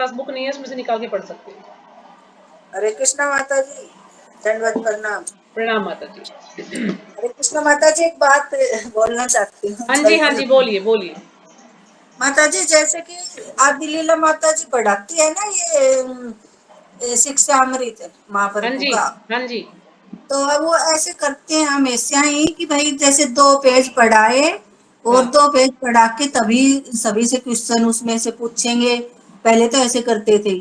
पास book नहीं है, उसमें से निकाल के पढ़ सकते हैं। हरे कृष्णा माता जी, दंडवत प्रणाम। प्रणाम माता जी। हरे कृष्णा माता जी, एक बात बोलना चाहती हूँ, हाँ जी, हाँ जल्दी जी, से। बोलिए, बोलिए। माता जी, जैसे कि आदि लीला माता जी पढ़ाती है ना, ये शिक्षा अमृत हाँ महाप्रभु जी, का, हाँ जी, तो अब वो ऐसे करते हैं हमेशा ही कि भाई जैसे 2 पेज पढ़ाए और हाँ, 2 पेज पढ़ा के तभी सभी से क्वेश्चन उसमें से पूछेंगे। पहले तो ऐसे करते थे,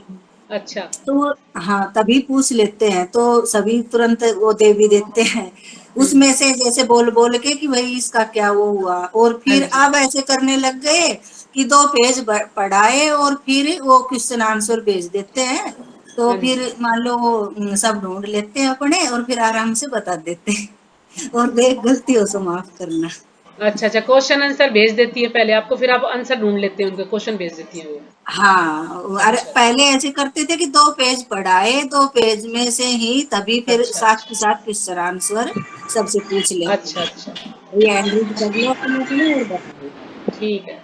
अच्छा। तो हाँ तभी पूछ लेते हैं तो सभी तुरंत वो दे भी देते हैं हुँ, उसमें से, जैसे बोल बोल के कि भाई इसका क्या वो हुआ। और हाँ फिर जी, अब ऐसे करने लग गए कि 2 पेज पढ़ाए और फिर वो क्वेश्चन आंसर भेज देते हैं। तो हाँ फिर जी। मान लो वो सब ढूंढ लेते हैं अपने और फिर आराम से बता देते हैं। और देख गलती हो तो माफ करना। अच्छा, अच्छा, क्वेश्चन आंसर भेज देती है पहले आपको, फिर आप आंसर ढूँढ लेते हैं उनके, क्वेश्चन भेज देती हैं वो। हाँ, अरे अच्छा, पहले ऐसे करते थे कि 2 पेज पढ़ाए, 2 पेज में से ही तभी फिर अच्छा, साथ के अच्छा, साथ क्वेश्चन आंसर सबसे पूछ लेते अच्छा, हैं। अच्छा, ये एंड्रॉइड कर लो अपने अपने और बताओ। ठीक है।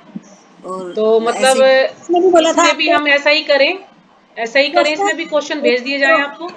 और तो मतलब ऐसे मैंने भी बोला था इसमें भी आपको हम ऐसा ही करें, इसमें भी क्वेश्चन क्वेश्चन, भेज दिए जाएँ आपको?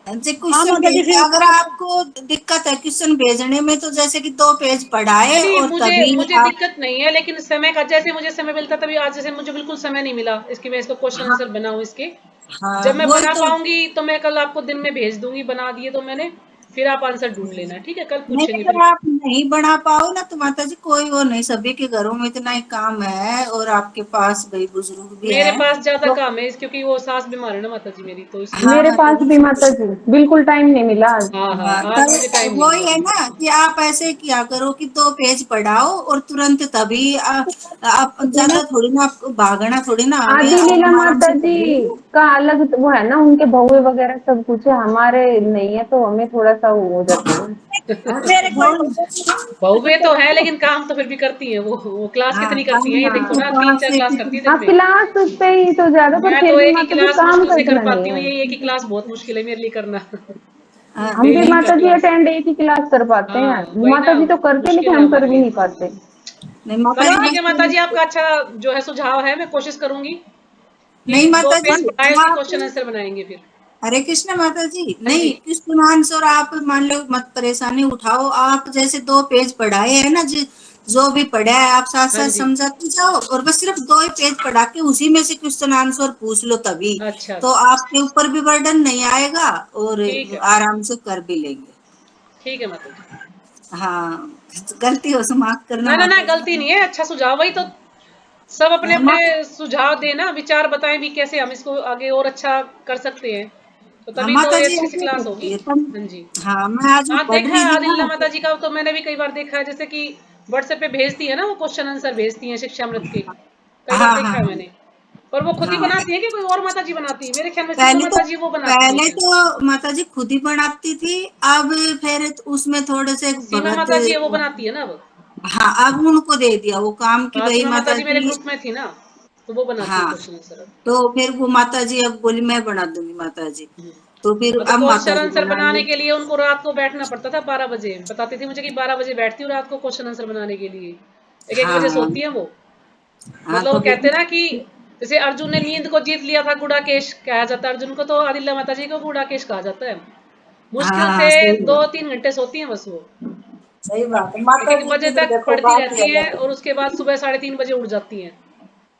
जी क्वेश्चन भेज, अगर आपको दिक्कत है क्वेश्चन भेजने में तो जैसे कि 2 पेज पढ़ाए नहीं, और मुझे तभी मुझे आप। दिक्कत नहीं है, लेकिन समय का जैसे मुझे समय मिलता तभी, आज जैसे मुझे बिल्कुल समय नहीं मिला इसकी, मैं इसको क्वेश्चन हाँ आंसर बनाऊँ इसके। हाँ जब मैं वही बना तो। पाऊँगी तो मैं कल आपको दिन में भेज दूँगी, बना दिए तो मैंने, फिर आप आंसर ढूँढ लेना, ठीक है? कल नहीं, पूछेंगे फिर। अगर आप नहीं बना पाओ ना तो माता जी कोई वो नहीं, सभी के घरों में इतना ही काम है और आपके पास भाई बुजुर्ग भी मेरे हैं पास ज़्यादा तो। काम है क्योंकि वो सास बीमार है ना माता जी मेरी, तो इसलिए। मेरे हाँ पास तभी भी माता जी बिल्कुल टाइम नहीं मिला आज। हाँ, हाँ, हाँ आज तब मुझे टाइम नहीं वही मिला है बिल्कुल। ना कि आप ऐसे किया करो कि 2 पेज पढ़ाओ और तुरंत तभी आप ज्यादा थोड़ी ना, आपको भागना थोड़ी ना आगे, आदि लीला आराम आराम माता से जी पढ़ो। का अलग वो है ना, उनके बहुए वगैरह सब कुछ है, हमारे नहीं है तो हमें थोड़ा सा वो हो जाता है। हाँ, बहुएँ तो है, लेकिन काम तो फिर भी करती हैं वो क्लास हाँ कितनी करती हैं, काम ये देखो आपके ना, पास 3-4 से क्लास करती है कितनी। दिन हाँ, में। क्लास उस पे ही तो ज्यादा, पर मैं फिर तो भी एक ही माता जी क्लास काम मुश्किल का से कर इतना पाती नहीं हूँ, है। ये एक ही क्लास बहुत मुश्किल है मेरे लिए करना। हम भी डेली का माता जी क्लास। अटेंड एक ही क्लास कर पाते हैं, हाँ, वही माता ना, जी तो करते मुश्किल लेकिन है हम हमारे कर भी लिए। नहीं पाते। नहीं माता चलो जी ठीक बस है माता जी, आपका अच्छा जो है सुझाव है, मैं कोशिश करूँगी कि नहीं 2 माता जी, पेज पढ़ाए जो उसके आप। क्वेश्चन आंसर बनाएँगे फिर। हरे कृष्ण माता जी, हाँ नहीं जी, कृष्ण आंसर आप मान लो मत परेशानी उठाओ, आप जैसे 2 पेज पढ़ाए है ना जी, जो भी पढ़ा है आप साथ हाँ साथ जी। समझाते जाओ और बस सिर्फ 2 ही पेज पढ़ा के उसी में से क्वेश्चन आंसर पूछ लो तभी। अच्छा, तो अच्छा। आपके ऊपर भी बर्डन नहीं आएगा और ठीक है, आराम से कर भी लेंगे। ठीक है माता जी। हाँ, गलती हो तो माफ करना ना, ना, ना, माता जी। गलती नहीं है, अच्छा सुझाव, वही तो सब हाँ, अपने-अपने सुझाव दें ना, विचार बताएँ भी कैसे हम इसको आगे और अच्छा कर सकते हैं। तो हाँ तभी तो माता ये जी अच्छी सी ऐसे क्लास होगी। करती है तब। हाँ जी। हाँ मैं आज हाँ, पढ़ देखा रही है थी आदिल्ला ना माता जी का, तो मैंने भी कई बार देखा है, जैसे कि व्हाट्सएप पे भेजती है ना वो क्वेश्चन आंसर भेजती हैं शिक्षामृत के। कई बार हाँ हाँ देखा है हाँ मैंने। पर वो खुद ही हाँ। बनाती है कि कोई और माता जी बनाती है? मेरे ख्याल में सीमा पहले तो माता जी वो बनाती है मेरे पहले ख्याल तो से। माता जी खुद ही बनाती थी। अब फिर उसमें थोड़े से सीमा भगत। माता जी है वो बनाती है ना अब? हाँ अब उनको दे दिया वो काम कि हाँ, भाई सीमा माता माता जी मेरे जी। ग्रुप में थी ना, तो वो बनाती है हाँ क्वेश्चन आंसर अब। तो फिर वो माता जी अब बोली मैं बना दूंगी माता जी। हुँ। तो फिर हाँ, तो अब माता क्वेश्चन जी आंसर बना बनाने ली। के लिए उनको रात को बैठना पड़ता था 12 बजे। बताती थी मुझे कि 12 बजे बैठती हूँ रात को क्वेश्चन आंसर बनाने के लिए। 1-1 बजे हाँ सोती हैं वो। हाँ मतलब वो तो कहते फिर हैं ना कि जैसे अर्जुन ने नींद को जीत लिया था, गुडाकेश कहा जाता है अर्जुन को, तो आदिल्ला माता जी को गुडाकेश कहा जाता है। हाँ मुश्किल से हाँ सही बात। 2-3 घंटे सोती हैं बस वो। सही बात है, माता 1-1 जी बजे की फिर तक देखो पढ़ती बात ही रहती हैं अलग है। और उसके बाद सुबह 3:30 बजे उठ जाती हैं।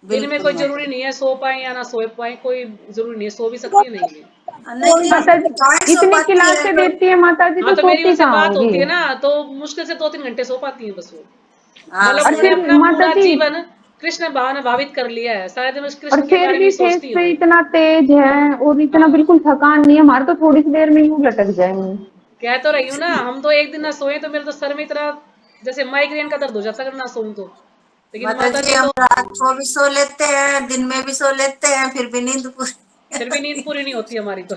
दिन में बिल्कुल कोई माता ज़रूरी जी। नहीं है सो पाएँ या ना सो पाएँ, कोई ज़रूरी नहीं है, सो भी सकती हैं, नहीं भी। नहीं माता नहीं कहाँ जी सो इतनी पाती है क्लासें कोई। देती है माता जी, हाँ, तो तो मेरी सोती उनसे कहाँ बात होंगी। होती है ना, तो मुश्किल से 2-3 घंटे सो पाती हैं बस वो। हाँ मतलब और उन्होंने सही फिर बात। अपना माता पूरा जी, जीवन कृष्ण भावित कर लिया है, शायद बस और कृष्ण के फिर बारे में भी ही फेस सोचती हैं पे वो। इतना तेज है और इतना हाँ, बिल्कुल थकान नहीं है, हमारे तो थोड़ी सी देर में यूं लटक जाएंगे। कह तो रही हूँ ना, हम तो एक दिन ना सोए तो मेरे तो सर में इतना जैसे माइग्रेन का दर्द हो जाता है अगर ना सोऊं तो। लेकिन माता माता जी जी हम तो रात को भी सो लेते हैं, दिन में भी सो लेते हैं, फिर भी नींद पूरी। फिर भी नींद पूरी नहीं होती हमारी तो।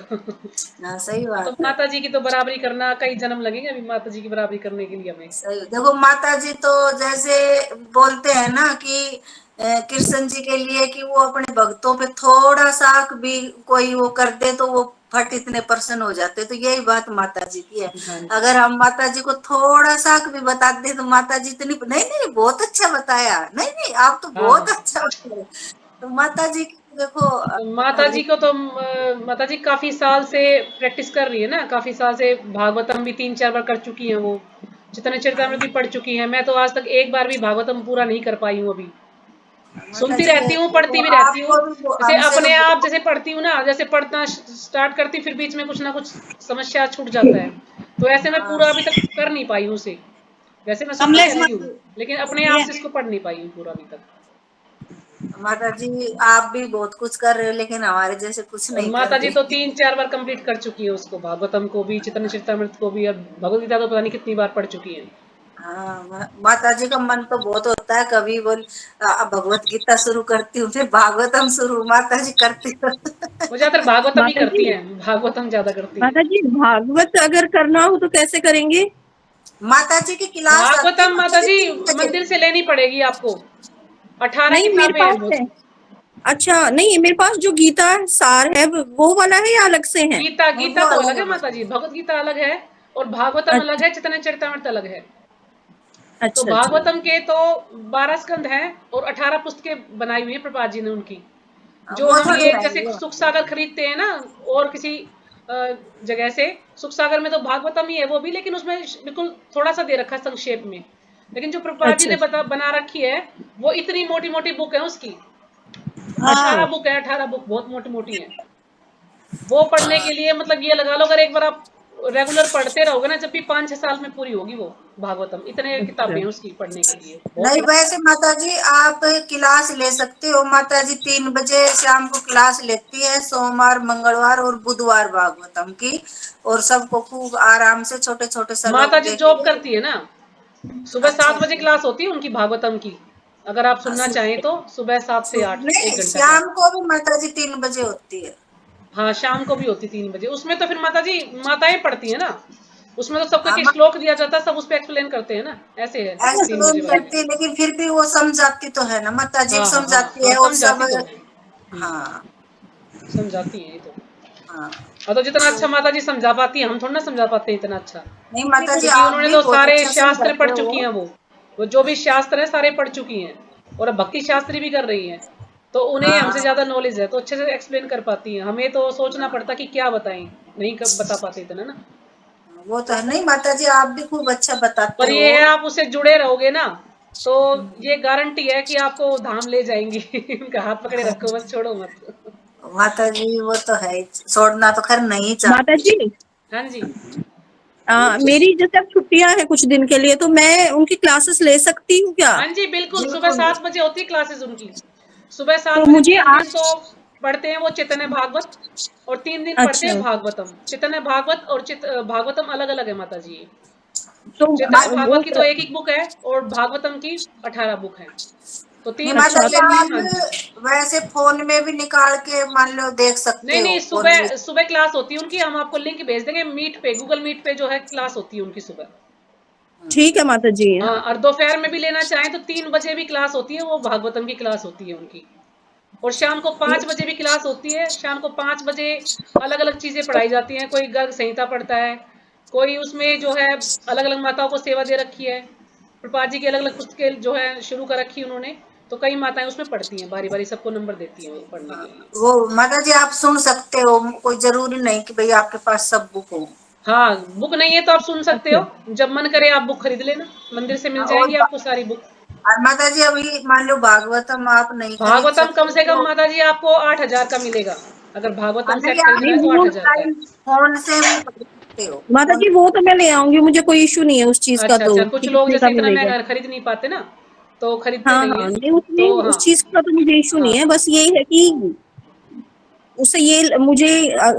हाँ सही हाँ, तो बात है। माता जी की तो बराबरी करना, कई जन्म लगेंगे अभी माता जी की बराबरी करने के लिए हमें। सही देखो माता जी तो जैसे बोलते हैं ना कि कृष्ण जी के लिए कि वो अपने भक्तों पे थोड़ा सा भी कोई वो कर दे तो वो फट इतने प्रसन्न हो जाते, तो यही बात माता जी की है। हाँ जी, अगर हम माता जी को थोड़ा सा भी बता दे तो माता जी इतनी नहीं नहीं बहुत अच्छा बताया, नहीं नहीं आप तो हाँ, बहुत हाँ। अच्छा बताया। तो माता जी की देखो माता जी अभी को तो माता जी काफी साल से प्रैक्टिस कर रही है ना, काफी साल से भागवतम भी 3-4 बार कर चुकी हैं वो, जितने चरितमृत भी पढ़ चुकी हैं। मैं तो आज तक एक बार भी भागवतम पूरा नहीं कर पाई हूँ अभी। माता सुनती जी रहती हूँ, पढ़ती वो भी रहती हूँ, आपको भी जैसे हमसे अपने आप तो जैसे पढ़ती हूँ ना, जैसे पढ़ना स्टार्ट करती फिर बीच में कुछ ना कुछ समस्या छूट जाता है, तो ऐसे मैं हाँ, पूरा अभी तक कर नहीं पाई हूँ उसे। वैसे मैं सुनती कमलेश रहती हूँ, माता लेकिन अपने आप ये से इसको पढ़ नहीं पाई हूँ पूरा अभी तक। माता जी आप भी बहुत कुछ कर रहे हो लेकिन हमारे जैसे कुछ और नहीं कर माता जी तो रहे। 3-4 बार कंप्लीट कर चुकी है उसको, भागवतम को भी, चितन चरितमृत को भी, और भगवद गीता तो पता नहीं कितनी बार पढ़ चुकी है। हाँ माता जी का मन तो बहुत होता है, कभी बोल भगवत गीता शुरू करती हूँ फिर भागवतम शुरू माता जी करती हो। वो ज्यादातर भागवतम ही माता करती जी हैं, भागवतम ज्यादा करती हैं। माता जी भागवत अगर करना हो तो कैसे करेंगे? माता जी की क्लास आती है भागवतम माता माता जी जी 3 बजे। मंदिर से लेनी पड़ेगी आपको, 18 नहीं मेरे किताबें हैं पास वो। है। अच्छा नहीं मेरे पास जो गीता सार है वो वाला है या अलग से है? गीता नहीं गीता वो तो अलग अलग है है माता माता जी, जी। भगवत गीता अलग है, और भागवतम अलग अच्छा है, चितन चरितमृत अलग है। तो अच्छा अच्छा। भागवतम के तो 12 स्कंद हैं और 18 पुस्तकें बनाई हुई है प्रभुपाद जी ने उनकी, जो वो हम थोड़ी ये है जैसे वो। सुख सागर खरीदते हैं ना, और किसी जगह से, सुख सागर में तो भागवतम ही है वो भी, लेकिन उसमें बिल्कुल थोड़ा सा दे रखा है संक्षेप में। लेकिन जो प्रभुपाद जी अच्छा ने अच्छा। बना रखी है, वो इतनी मोटी मोटी बुक है उसकी, अच्छा 18 बुक है, 18 बुक बहुत मोटी मोटी है। वो पढ़ने के लिए मतलब ये लगा लो, अगर एक बार आप रेगुलर पढ़ते रहोगे ना, जब भी 5-6 साल में पूरी होगी वो भागवतम, इतने अच्छा। किताबें हैं उसकी पढ़ने के लिए, बहुत नहीं है। वैसे माता जी आप क्लास ले सकते हो, माता जी 3 बजे शाम को क्लास लेती है, सोमवार मंगलवार और बुधवार भागवतम की। और सबको खूब आराम से छोटे छोटे माता श्लोक जी देके। जॉब करती है ना, सुबह अच्छा 7 बजे क्लास होती है उनकी भागवतम की, अगर आप सुनना चाहें तो सुबह 7 से 8, नहीं 1 घंटा क्लास। शाम को भी माता जी 3 बजे होती है। हाँ शाम को भी होती 3 बजे, उसमें तो फिर माता जी माताएं पढ़ती है ना, उसमें तो सबको हाँ एक श्लोक दिया जाता है, सब उस पर एक्सप्लेन करते हैं ना, ऐसे है 3 बजे एक्सप्लेन वाले में। करती है लेकिन फिर भी वो समझाती तो है ना, माता जी भी हाँ हाँ हाँ समझाती हाँ, है और सब। समझाती तो है। हाँ समझाती है ये तो। हाँ। और तो जितना तो अच्छा माता जी समझा पाती है, हम थोड़ा ना समझा पाते हैं इतना अच्छा, नहीं माता जी क्योंकि आप उन्होंने भी तो बहुत सारे अच्छा शास्त्र समझाते पढ़ चुकी हो। हैं वो जो भी शास्त्र है सारे पढ़ चुकी हैं, और अब भक्ति शास्त्री भी कर रही हैं, तो उन्हें हाँ हमसे हाँ ज्यादा नॉलेज है, तो अच्छे से एक्सप्लेन कर पाती हैं। हमें तो सोचना पड़ता कि क्या बताएं, नहीं बता पाते इतना ना। वो तो है। नहीं माता जी आप भी खूब अच्छा बताते पर हो। ये है, आप उससे जुड़े रहोगे ना, तो ये गारंटी है कि आपको धाम ले जाएंगी। उनका हाथ पकड़े रखो बस, छोड़ो मत। माता जी वो तो है ही, छोड़ना तो खैर नहीं माता चाहती। जी हाँ जी। मेरी जैसे अब छुट्टियां हैं कुछ दिन के लिए तो मैं उनकी क्लासेस ले सकती हूँ क्या? हाँ जी बिल्कुल, सुबह बिल्कुल। 7 बजे होती है क्लासेस उनकी। सुबह तो 7 बजे मुझे 3 दिन आज तो पढ़ते हैं वो चैतन्य भागवत, और 3 दिन पढ़ते हैं अच्छा भागवतम। चैतन्य भागवत और भागवतम अलग अलग है माता जी। तो चैतन्य वो भागवत की तो एक एक बुक है, और भागवतम की 18 बुक है, तो नहीं 3 बुक माता अच्छा आप जी लेनी है। आप हाँ जी। वैसे फोन में भी निकाल के मान लो देख सकते नहीं हो नहीं, फोन में। सुबह सुबह क्लास होती है उनकी, हम आपको लिंक भेज देंगे मीट पे, गूगल मीट पे जो है क्लास होती है उनकी सुबह। ठीक है माता जी। हाँ, और दोपहर में भी लेना चाहें तो 3 बजे भी क्लास होती है, वो भागवतम की क्लास होती है उनकी। और शाम को 5 बजे भी क्लास होती है, शाम को 5 बजे अलग अलग चीजें पढ़ाई जाती हैं, कोई गर्ग संहिता पढ़ता है, कोई उसमें जो है अलग अलग माताओं को सेवा दे रखी है, प्रभुपाद जी की अलग अलग पुस्तकें जो है शुरू कर रखी है उन्होंने, तो कई माताएं उसमें पढ़ती हैं, बारी बारी सबको नंबर देती हैं वो पढ़ने के लिए। वो माता जी आप सुन सकते हो, कोई जरूरी नहीं कि भाई आपके पास सब बुक हो। हाँ, बुक नहीं है तो आप सुन सकते अच्छा हो, जब मन करे आप बुक खरीद लेना, मंदिर से मिल हाँ, जाएंगी आपको सारी बुक। और माता जी अभी मान लो भागवतम आप नहीं खरीद भागवतम कम सकते से कम तो माता जी आपको 8,000 का मिलेगा, अगर भागवतम नहीं सेट आप खरीदना नहीं है तो वो 8,000 का है। ऑनलाइन फोन से भी खरीद सकते हो माता फोन। जी वो तो मैं ले आऊंगी मुझे कोई इशू नहीं है उस चीज का अच्छा तो अच्छा, कि कुछ लोग कितने का जैसे इतना मिलेगा। महंगा खरीद नहीं पाते ना, तो खरीदते हाँ नहीं हाँ है। नहीं तो उसमें हाँ उस चीज का तो मुझे इशू हाँ नहीं है हाँ बस यही है कि उससे ये मुझे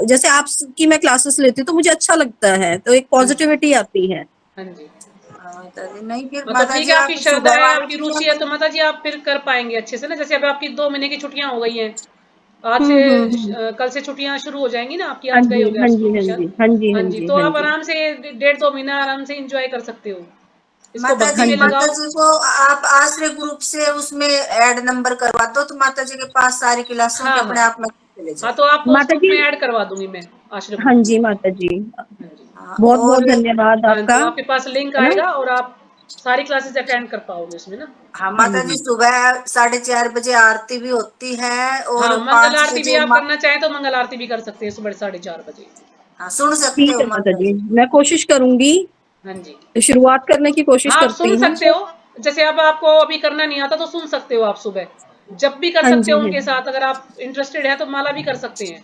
जैसे आपकी मैं क्लासेस लेती हूँ तो मुझे अच्छा लगता है तो एक हाँ जी पॉजिटिविटी आती है। हाँ जी। माता जी नहीं फिर हाँ तो माता ठीक जी है, आपकी आप श्रद्धा सुबह है, वाली आपकी भी रुचि है, तो ले। माता जी आप फिर कर पाएंगे अच्छे से ना, जैसे अब आपकी 2 महीने की छुट्टियां हो गई हैं, आज से हम्म। कल से छुट्टियां शुरू हो जाएंगी ना आपकी, हाँ आज गए जी हो गए हाँ आप जी स्कूल हाँ शायद। जी हाँ जी हाँ हाँ जी, जी तो हाँ आप जी। आराम से 1.5-2 महीना आराम से इंजॉय कर सकते हो, इसको माता भक्ति जी हाँ में जी माता लगाओ। जी को आप आश्रय ग्रुप से उसमें ऐड नंबर करवा दो तो माता जी के पास सारी क्लासों के हाँ हाँ अपने आप में चले हाँ, जाए। तो आपको उस माता ग्रुप जी। में ऐड करवा दूंगी मैं, आश्रय हाँ ग्रुप में। जी माता जी हाँ जी। हाँ, बहुत बहुत और धन्यवाद हाँ, आपका तो आपके पास लिंक है ना। आएगा और आप सारी क्लासेस अटेंड कर पाओगे उसमें ना। हाँ माता जी, सुबह 4:30 बजे आरती भी होती है और हाँ, मंगल 5 आरती भी बजे आप करना चाहें तो मंगल आरती भी कर सकते हैं सुबह 4:30 बजे। हाँ, सुन सकते ठीक हो है माता माता जी, जी। मैं कोशिश करूंगी, हाँ जी। शुरुआत करने की कोशिश हाँ, आप करती सुन हूँ। सकते हो। जैसे अब आपको अभी करना नहीं आता तो सुन सकते हो आप सुबह। जब भी कर हाँ सकते जी, हो हाँ उनके जी। साथ, अगर आप इंटरेस्टेड है तो माला भी कर सकते हैं।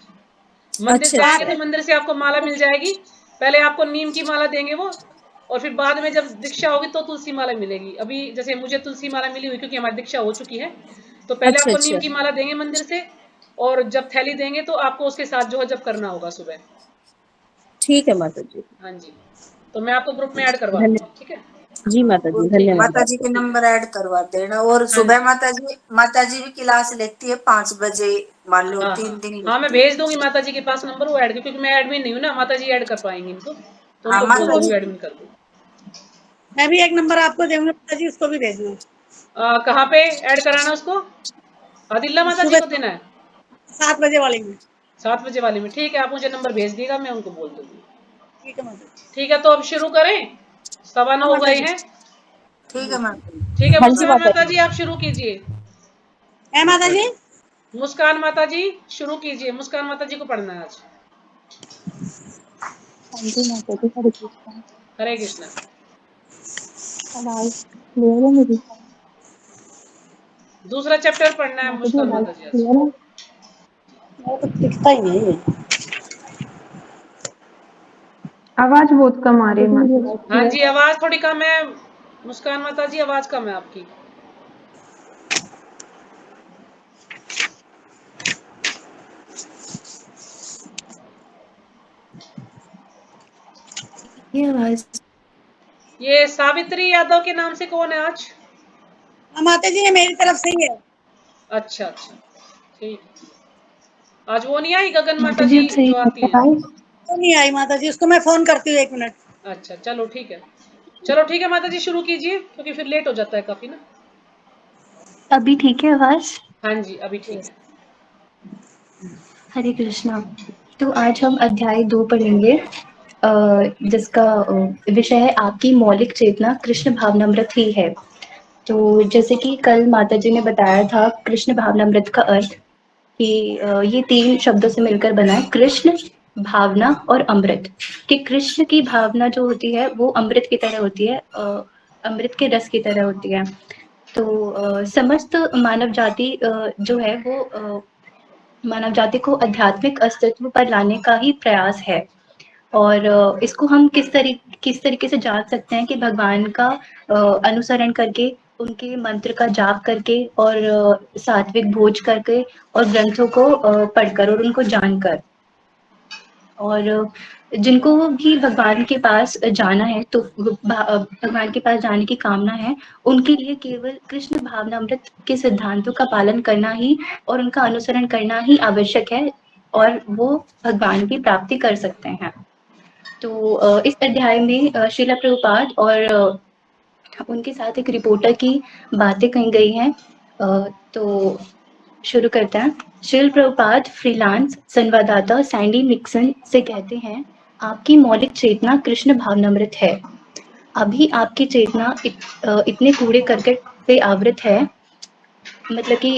मंदिर अच्छा जाएंगे अच्छा। तो मंदिर से आपको माला मिल जाएगी। पहले आपको नीम की माला देंगे वो, और फिर बाद में जब दीक्षा होगी तो तुलसी माला मिलेगी। अभी जैसे मुझे तुलसी माला मिली हुई क्योंकि हमारी दीक्षा हो चुकी है, तो पहले अच्छा आपको अच्छा। नीम की माला देंगे मंदिर से, और जब थैली देंगे तो आपको उसके साथ जो है जब करना होगा सुबह। ठीक है माता जी। हाँ जी, तो मैं आपको ग्रुप में ऐड करवा दूंगी, धन्यवाद। ठीक है। जी माता जी, ठीक, धन्यवाद माता जी आपका। के नंबर ऐड करवा देना। और हाँ सुबह जी। माता जी भी क्लास लेती है 5 बजे, मान लो हाँ 3 हाँ दिन हाँ, मैं लेती है। भेज दूंगी माता जी के पास नंबर, वो ऐड, क्योंकि मैं एडमिन नहीं हूँ ना, माता जी ऐड कर पाएंगी इनको, तो हाँ उनको बोल माता दूंगी जी, एडमिन कर दूँ। मैं भी एक नंबर आपको दूंगी माता जी, उसको भी भेजना। कहाँ पे ऐड कराना उसको? आदिल्ला माता जी सुबह को देना है? 7 बजे वाली में। 7 बजे वाले में, ठीक है। आप मुझे नंबर भेज दिएगा, मैं उनको बोल दूंगी। ठीक है माता जी। ठीक है, तो अब शुरू करें। 9:15 हाँ हो माता गए जी। हैं। ठीक है माता जी। ठीक है, हाँ जी मुस्कान माता माता जी। जी आप शुरू कीजिए। है माता जी। मुस्कान माता जी शुरू कीजिए, मुस्कान माता जी को पढ़ना है आज। हाँ जी माता जी, हरे कृष्णा। हरे कृष्णा। आवाज क्लियर है मेरी? दूसरा चैप्टर पढ़ना है माता जी मुस्कान आवाज माता जी आज। क्लियर है? वो तो दिखता ही नहीं है। आवाज बहुत कम आ रही है माता जी। हाँ जी, आवाज थोड़ी कम है मुस्कान माता जी, आवाज कम है आपकी। ये आवाज। ये सावित्री यादव के नाम से कौन है आज? हाँ माता जी, ये मेरी तरफ से ही है। अच्छा अच्छा, ठीक। आज वो नहीं आई गगन माता माता जी जी अब सही जो आती हैं? आवाज। तो नहीं आई माता जी, उसको मैं फोन करती हूँ 1 मिनट। अच्छा, चलो ठीक है। चलो ठीक है माता जी, शुरू कीजिए क्योंकि फिर लेट हो जाता है काफी ना। अभी ठीक है आवाज? हाँ जी, अभी ठीक है। हरे कृष्णा। तो आज हम अध्याय 2 पढ़ेंगे, जिसका विषय है आपकी मौलिक चेतना कृष्ण भावनामृत ही है। तो जैसे कि कल माता जी ने बताया था कृष्ण भावनामृत का अर्थ, कि ये 3 शब्दों से मिलकर बना है, कृष्ण, भावना और अमृत। कि कृष्ण की भावना जो होती है वो अमृत की तरह होती है, अमृत के रस की तरह होती है। तो समस्त मानव जाति जो है वो मानव जाति को आध्यात्मिक अस्तित्व पर लाने का ही प्रयास है। और इसको हम किस तरीके से जान सकते हैं कि भगवान का अनुसरण करके, उनके मंत्र का जाप करके और सात्विक भोज करके और ग्रंथों को पढ़कर और उनको जानकर। और जिनको भी भगवान के पास जाना है, तो भगवान के पास जाने की कामना है, उनके लिए केवल कृष्ण भावनामृत के सिद्धांतों का पालन करना ही और उनका अनुसरण करना ही आवश्यक है, और वो भगवान की प्राप्ति कर सकते हैं। तो इस अध्याय में श्रील प्रभुपाद और उनके साथ एक रिपोर्टर की बातें कही गई हैं। तो शुरू करते हैं। श्रील प्रभुपाद फ्रीलांस संवाददाता सैंडी निक्सन से कहते हैं, आपकी मौलिक चेतना कृष्ण भावनामृत है। अभी आपकी चेतना इतने कूड़े करकट से आवृत है। मतलब कि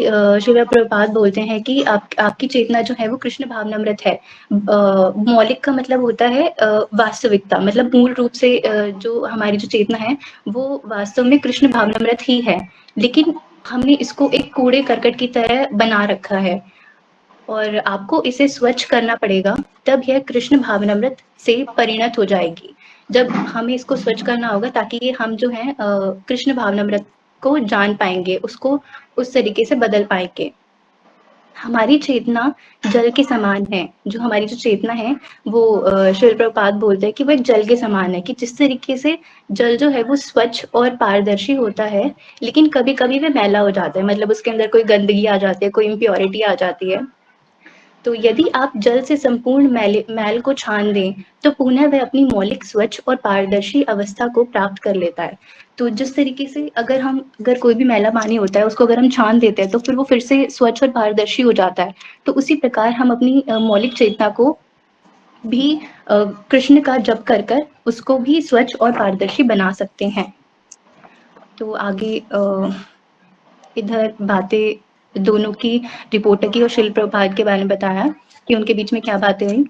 श्रील प्रभुपाद बोलते हैं कि आपकी चेतना जो है वो कृष्ण भावनामृत है। मौलिक का मतलब होता है वास्तविकता, मतलब मूल रूप से जो हमारी जो चेतना है वो वास्तव में कृष्ण भावनामृत ही है, लेकिन हमने इसको एक कूड़े करकट की तरह बना रखा है और आपको इसे स्वच्छ करना पड़ेगा, तब यह कृष्ण भावनामृत से परिणत हो जाएगी। जब हमें इसको स्वच्छ करना होगा ताकि ये हम जो है कृष्ण भावनामृत को जान पाएंगे, उसको उस तरीके से बदल पाएंगे। हमारी चेतना जल के समान है। जो हमारी जो चेतना है वो श्रील प्रभुपाद बोलते हैं कि वो एक जल के समान है, कि जिस तरीके से जल जो है वो स्वच्छ और पारदर्शी होता है, लेकिन कभी-कभी वह मैला हो जाता है, मतलब उसके अंदर कोई गंदगी आ जाती है, कोई इम्प्योरिटी आ जाती है। तो यदि आप जल से संपूर्ण मैल को छान दें, तो पुनः वह अपनी मौलिक, स्वच्छ और पारदर्शी अवस्था को प्राप्त कर लेता है। तो जिस तरीके से अगर कोई भी मैला पानी होता है, उसको अगर हम छान देते हैं, तो फिर वो फिर से स्वच्छ और पारदर्शी हो जाता है। तो उसी प्रकार हम अपनी मौलिक चेतना को भी कृष्ण का जप कर उसको भी स्वच्छ और पारदर्शी बना सकते हैं। तो आगे इधर बातें दोनों की, रिपोर्टर की और शिल प्रभात के बारे में बताया कि उनके बीच में क्या बातें हुई।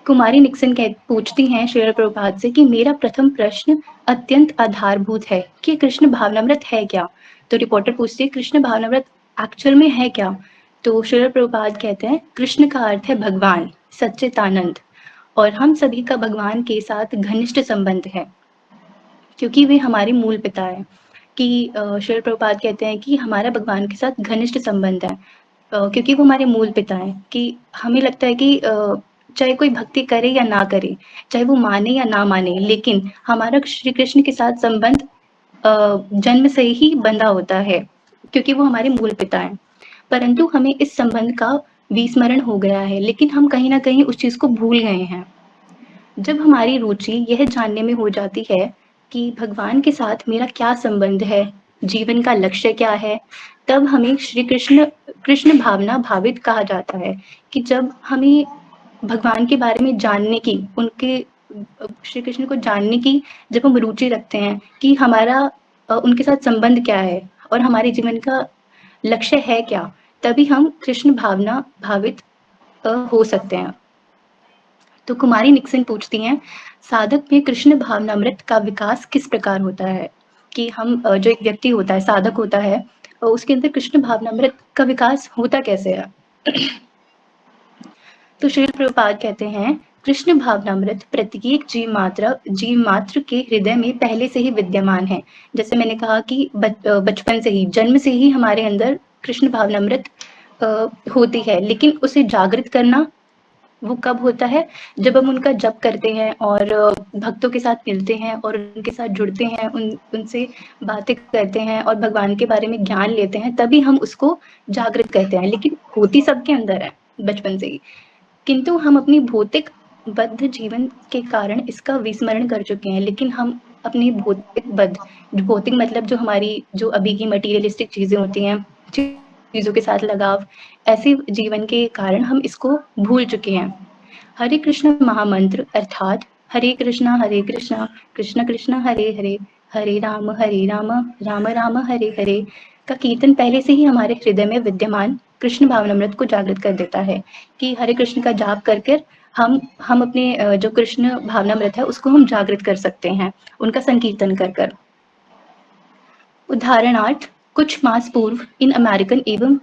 कुमारी निक्सन पूछती हैं श्रील प्रभात से कि मेरा प्रथम प्रश्न अत्यंत आधारभूत है कि कृष्ण भावनामृत है क्या? तो रिपोर्टर पूछती है कृष्ण भावनामृत एक्चुअल में है क्या? तो श्रील प्रभात कहते हैं कृष्ण का अर्थ है भगवान, सच्चिदानंद, और हम सभी का भगवान के साथ घनिष्ठ संबंध है क्योंकि वे हमारे मूल पिता है। कि श्रील प्रभुपाद कहते हैं कि हमारा भगवान के साथ घनिष्ठ संबंध है क्योंकि वो हमारे मूल पिता हैं। कि हमें लगता है कि चाहे कोई भक्ति करे या ना करे, चाहे वो माने या ना माने, लेकिन हमारा श्री कृष्ण के साथ संबंध जन्म से ही बंधा होता है क्योंकि वो हमारे मूल पिता हैं। परंतु हमें इस संबंध का विस्मरण हो गया है, लेकिन हम कहीं ना कहीं उस चीज को भूल गए हैं। जब हमारी रुचि यह जानने में हो जाती है कि भगवान के साथ मेरा क्या संबंध है, जीवन का लक्ष्य क्या है, तब हमें श्री कृष्ण भावना भावित कहा जाता है। कि जब हमें भगवान के बारे में जानने की, उनके श्री कृष्ण को जानने की जब हम रुचि रखते हैं कि हमारा उनके साथ संबंध क्या है और हमारे जीवन का लक्ष्य है क्या, तभी हम कृष्ण भावना भावित हो सकते हैं। तो कुमारी निक्सन पूछती हैं साधक में कृष्ण भावनामृत का विकास किस प्रकार होता है? कि हम जो एक व्यक्ति होता है, साधक होता है, उसके अंदर कृष्ण भावनामृत का विकास होता कैसे है? तो श्रील प्रभुपाद कहते हैं कृष्ण भावनामृत प्रत्येक जीव मात्र के हृदय में पहले से ही विद्यमान है। जैसे मैंने कहा कि बचपन से ही, जन्म से ही हमारे अंदर कृष्ण भावनामृत होती है, लेकिन उसे जागृत करना वो कब होता है? जब हम उनका जप करते हैं और भक्तों के साथ मिलते हैं और उनके साथ जुड़ते हैं, उनसे बातें करते हैं और भगवान के बारे में ज्ञान लेते हैं, तभी हम उसको जागृत करते हैं। लेकिन होती सबके अंदर है बचपन से ही, किंतु हम अपनी भौतिक बद्ध जीवन के कारण इसका विस्मरण कर चुके हैं। लेकिन हम अपनी भौतिक मतलब जो हमारी जो अभी की मटीरियलिस्टिक चीजें होती हैं, चीजों के साथ लगाव, ऐसे जीवन के कारण हम इसको भूल चुके हैं। हरे कृष्ण महामंत्र अर्थात हरे कृष्णा कृष्ण कृष्ण हरे हरे, हरे राम राम राम हरे हरे का कीर्तन पहले से ही हमारे हृदय में विद्यमान कृष्ण भावनामृत को जागृत कर देता है। कि हरे कृष्ण का जाप कर हम अपने जो कृष्ण भावनामृत है उसको हम जागृत कर सकते हैं, उनका संकीर्तन कर। उदाहरणार्थ कुछ मास पूर्व इन अमेरिकन एवं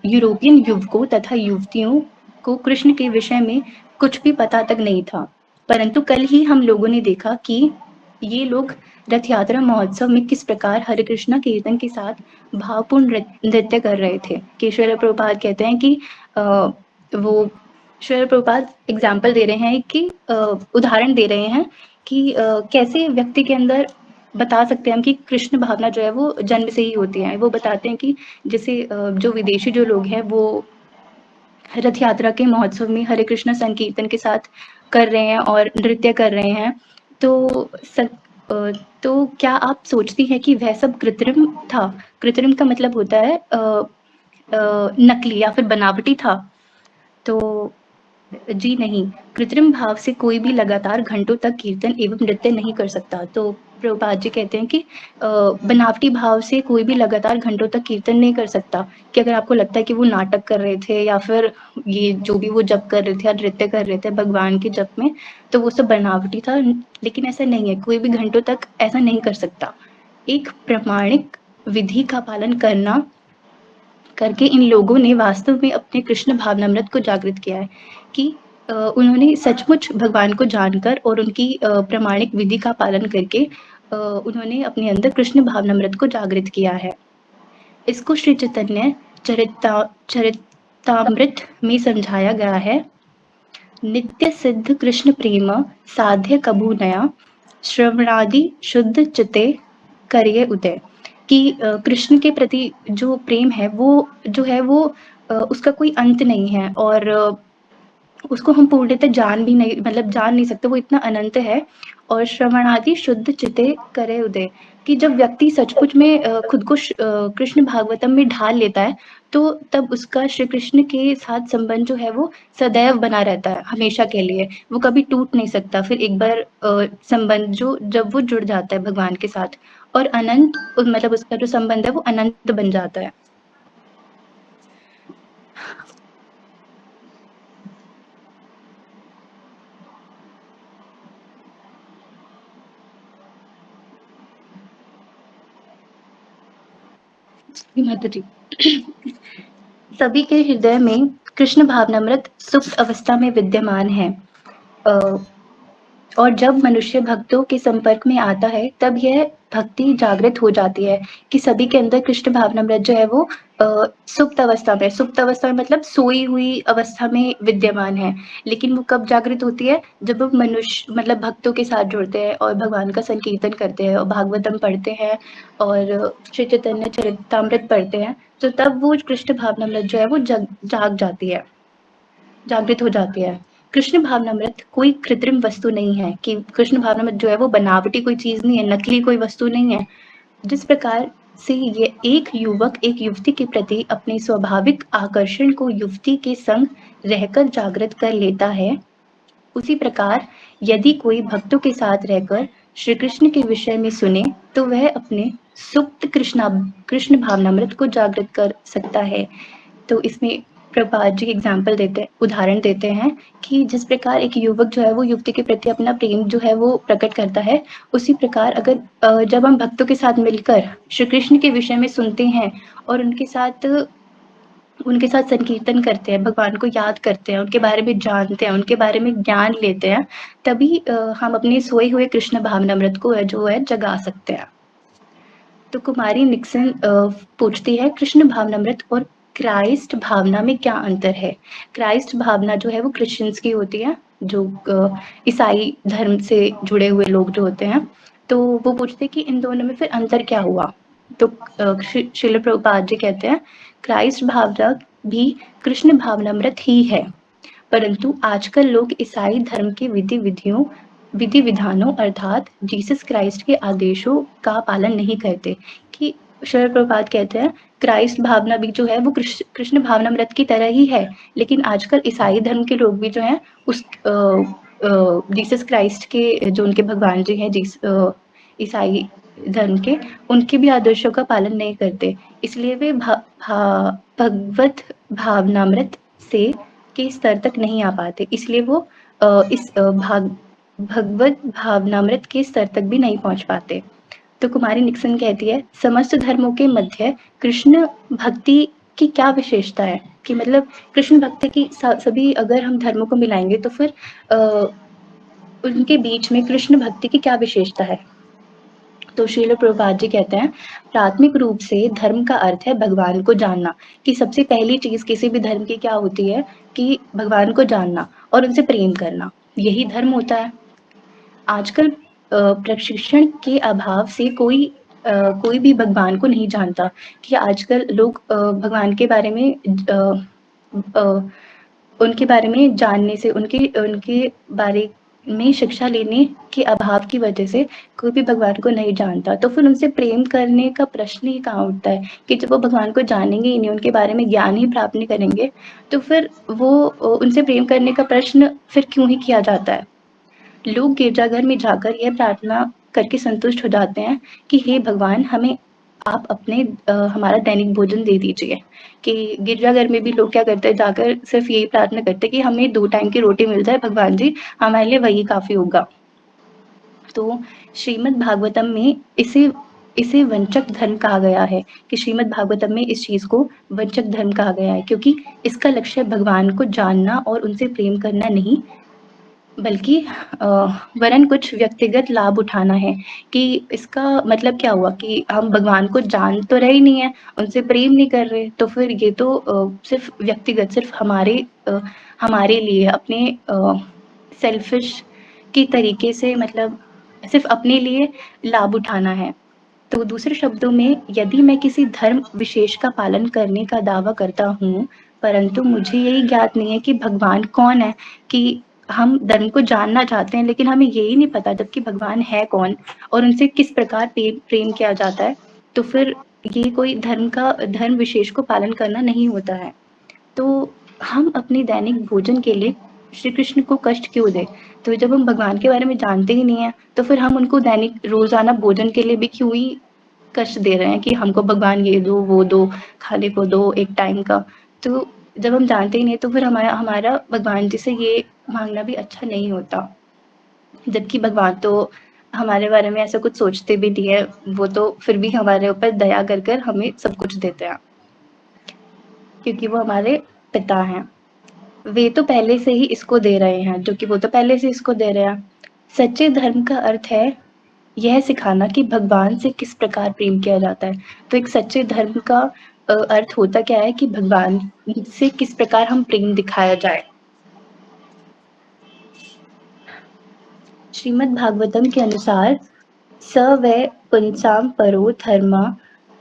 यूरोपियन युवकों तथा युवतियों को कृष्ण के विषय में कुछ भी पता तक नहीं था, परंतु कल ही हम लोगों ने देखा कि ये लोग रथ यात्रा महोत्सव में किस प्रकार हरे कृष्णा कीर्तन के साथ भावपूर्ण नृत्य कर रहे थे। कि श्रील प्रभुपाद कहते हैं कि वो श्रील प्रभुपाद एग्जाम्पल दे रहे हैं कि उदाहरण दे रहे हैं कि कैसे व्यक्ति के अंदर बता सकते हैं हम कि कृष्ण भावना जो है वो जन्म से ही होती है। वो बताते हैं कि जैसे जो विदेशी जो लोग हैं वो रथ यात्रा के महोत्सव में हरे कृष्ण संकीर्तन के साथ कर रहे हैं और नृत्य कर रहे हैं, तो क्या आप सोचती हैं कि वह सब कृत्रिम था? कृत्रिम का मतलब होता है नकली या फिर बनावटी था। तो जी नहीं, कृत्रिम भाव से कोई भी लगातार घंटों तक कीर्तन एवं नृत्य नहीं कर सकता। तो प्रभुपाद जी कहते हैं कि बनावटी भाव से कोई भी लगातार घंटों तक कीर्तन नहीं कर सकता। कि अगर आपको लगता है कि वो नाटक कर रहे थे या फिर ये जो भी वो जप कर रहे थे या नृत्य कर रहे थे भगवान के जप में, तो वो सब बनावटी था, लेकिन ऐसा नहीं है। कोई भी घंटों तक ऐसा नहीं कर सकता। एक प्रमाणिक विधि का पालन करके इन लोगों ने वास्तव में अपने कृष्ण भावनामृत को जागृत किया है। कि उन्होंने सचमुच भगवान को जानकर और उनकी प्रमाणिक विधि का पालन करके उन्होंने अपने अंदर कृष्ण भावनामृत को जागृत किया है। इसको श्री चैतन्य चरितामृत में समझाया गया है। नित्य सिद्ध कृष्ण प्रेम साध्य कबू नया, श्रवणादि शुद्ध चिते करिए उदय। कि कृष्ण के प्रति जो प्रेम है वो उसका कोई अंत नहीं है और उसको हम पूर्णतः जान नहीं सकते, वो इतना अनंत है। और श्रवणादि शुद्ध चिते करे उदय। कि जब व्यक्ति सचमुच में खुद को कृष्ण भागवतम में ढाल लेता है, तो तब उसका श्री कृष्ण के साथ संबंध जो है वो सदैव बना रहता है, हमेशा के लिए। वो कभी टूट नहीं सकता। फिर एक बार संबंध जब वो जुड़ जाता है भगवान के साथ और अनंत मतलब उसका जो संबंध है वो अनंत बन जाता है। माता जी, सभी के हृदय में कृष्ण भावनामृत सुप्त अवस्था में विद्यमान है। और जब मनुष्य भक्तों के संपर्क में आता है तब यह भक्ति जागृत हो जाती है कि सभी के अंदर कृष्ण भावनामृत जो है वो सुप्त अवस्था में मतलब सोई हुई अवस्था में विद्यमान है। लेकिन वो कब जागृत होती है? जब वो मनुष्य मतलब भक्तों के साथ जुड़ते हैं और भगवान का संकीर्तन करते हैं और भागवतम पढ़ते हैं और श्री चैतन्य चरितामृत पढ़ते हैं, तो तब वो कृष्ण भावनामृत जो है वो जाग जाती है, जागृत हो जाती है। कृष्ण भावनामृत कोई कृत्रिम वस्तु नहीं है कि कृष्ण भावनामृत जो है वो बनावटी कोई चीज़ नहीं है, नकली कोई वस्तु नहीं है। जिस प्रकार से ये एक युवक एक युवती के प्रति अपने स्वाभाविक आकर्षण को युवती के संग रहकर जागृत कर लेता है, उसी प्रकार यदि कोई भक्तों के साथ रहकर श्री कृष्ण के विषय में सुने तो वह अपने सुप्त कृष्ण भावनामृत को जागृत कर सकता है। तो इसमें प्रभुपाद जी एग्जाम्पल देते हैं, उदाहरण देते हैं कि जिस प्रकार एक युवक जो है वो युवती के प्रति अपना प्रेम जो है वो प्रकट करता है, उसी प्रकार अगर जब हम भक्तों के साथ मिलकर श्री कृष्ण के विषय में सुनते हैं और उनके साथ संकीर्तन करते हैं, भगवान को याद करते हैं, उनके बारे में जानते हैं, उनके बारे में ज्ञान लेते हैं, तभी हम अपने सोए हुए कृष्ण भावनामृत को जो है जगा सकते हैं। तो कुमारी निक्सन पूछती है कृष्ण भावनामृत और क्राइस्ट भावना में क्या अंतर है? क्राइस्ट भावना जो है वो क्रिश्चियंस की होती है, जो ईसाई धर्म से जुड़े हुए लोग जो होते हैं। तो वो पूछते हैं कि इन दोनों में फिर अंतर क्या हुआ? तो श्रील प्रभुपाद जी कहते हैं क्राइस्ट भावना भी कृष्ण भावनामृत ही है, परंतु आजकल लोग ईसाई धर्म के विधि विधानों अर्थात जीसस क्राइस्ट के आदेशों का पालन नहीं करते। कि श्रील प्रभुपाद कहते हैं क्राइस्ट भावना भी जो है वो कृष्ण भावनामृत की तरह ही है, लेकिन आजकल ईसाई धर्म के लोग भी जो हैं उस जीसस क्राइस्ट के जो उनके भगवान जी हैं ईसाई धर्म के, उनके भी आदर्शों का पालन नहीं करते, इसलिए वे भगवत भावनामृत से के स्तर तक नहीं आ पाते, इसलिए वो इस भगवत भावनामृत के स्तर तक भी नहीं पहुंच पाते। तो कुमारी निक्सन कहती है समस्त धर्मों के मध्य कृष्ण भक्ति की क्या विशेषता है? कि मतलब कृष्ण भक्ति की सभी अगर हम धर्मों को मिलाएंगे तो फिर उनके बीच में कृष्ण भक्ति की क्या विशेषता है? तो श्रील प्रभुपाद जी कहते हैं प्राथमिक रूप से धर्म का अर्थ है भगवान को जानना, कि सबसे पहली चीज किसी भी धर्म की क्या होती है कि भगवान को जानना और उनसे प्रेम करना, यही धर्म होता है। आजकल प्रशिक्षण के अभाव से कोई भी भगवान को नहीं जानता, कि आजकल लोग भगवान के बारे में उनके बारे में जानने से उनके बारे में शिक्षा लेने के अभाव की वजह से कोई भी भगवान को नहीं जानता, तो फिर उनसे प्रेम करने का प्रश्न ही कहाँ उठता है कि जब वो भगवान को जानेंगे ही नहीं, उनके बारे में ज्ञान ही प्राप्त नहीं करेंगे, तो फिर वो उनसे प्रेम करने का प्रश्न फिर क्यों ही किया जाता है? लोग गिरजाघर में जाकर यह प्रार्थना करके संतुष्ट हो जाते हैं कि हे भगवान हमें आप हमारा दैनिक भोजन दे दीजिए। कि गिरजाघर में भी लोग क्या करते हैं, जाकर सिर्फ यही प्रार्थना करते हैं कि हमें 2 टाइम की रोटी मिल जाए भगवान जी, हमारे लिए वही काफ़ी होगा। तो श्रीमद् भागवतम में इसे वंचक धर्म कहा गया है, कि श्रीमद् भागवतम में इस चीज़ को वंचक धर्म कहा गया है, क्योंकि इसका लक्ष्य भगवान को जानना और उनसे प्रेम करना नहीं, बल्कि वरन कुछ व्यक्तिगत लाभ उठाना है। कि इसका मतलब क्या हुआ कि हम भगवान को जान तो रहे ही नहीं है, उनसे प्रेम नहीं कर रहे, तो फिर ये तो सिर्फ व्यक्तिगत, सिर्फ हमारे लिए अपने सेल्फिश की तरीके से, मतलब सिर्फ अपने लिए लाभ उठाना है। तो दूसरे शब्दों में यदि मैं किसी धर्म विशेष का पालन करने का दावा करता हूँ, परंतु मुझे यही ज्ञात नहीं है कि भगवान कौन है, कि हम धर्म को जानना चाहते हैं लेकिन हमें यही नहीं पता जबकि भगवान है कौन और उनसे किस प्रकार प्रेम किया जाता है, तो फिर ये कोई धर्म विशेष को पालन करना नहीं होता है। तो हम अपने दैनिक भोजन के लिए श्री कृष्ण को कष्ट क्यों दे? तो जब हम भगवान के बारे में जानते ही नहीं है, तो फिर हम उनको दैनिक रोज़ाना भोजन के लिए भी क्यों ही कष्ट दे रहे हैं कि हमको भगवान ये दो, वो दो, खाने को दो एक टाइम का। तो जब हम जानते ही नहीं तो फिर हमारा हमारा भगवान जी से ये माँगना भी अच्छा नहीं होता। जबकि भगवान तो हमारे बारे में ऐसा कुछ सोचते भी नहीं है, वो तो फिर भी हमारे ऊपर दया कर कर हमें सब कुछ देते हैं, क्योंकि वो हमारे पिता हैं। वे तो पहले से ही इसको दे रहे हैं, जो कि वो तो पहले से इसको दे रहे हैं। सच्चे धर्म का अर्थ है यह सिखाना कि भगवान से किस प्रकार प्रेम किया जाता है। तो एक सच्चे धर्म का अर्थ होता क्या है कि भगवान से किस प्रकार हम प्रेम दिखाया जाए। श्रीमद् भागवतम के अनुसार स वै पुंसां परो धर्मा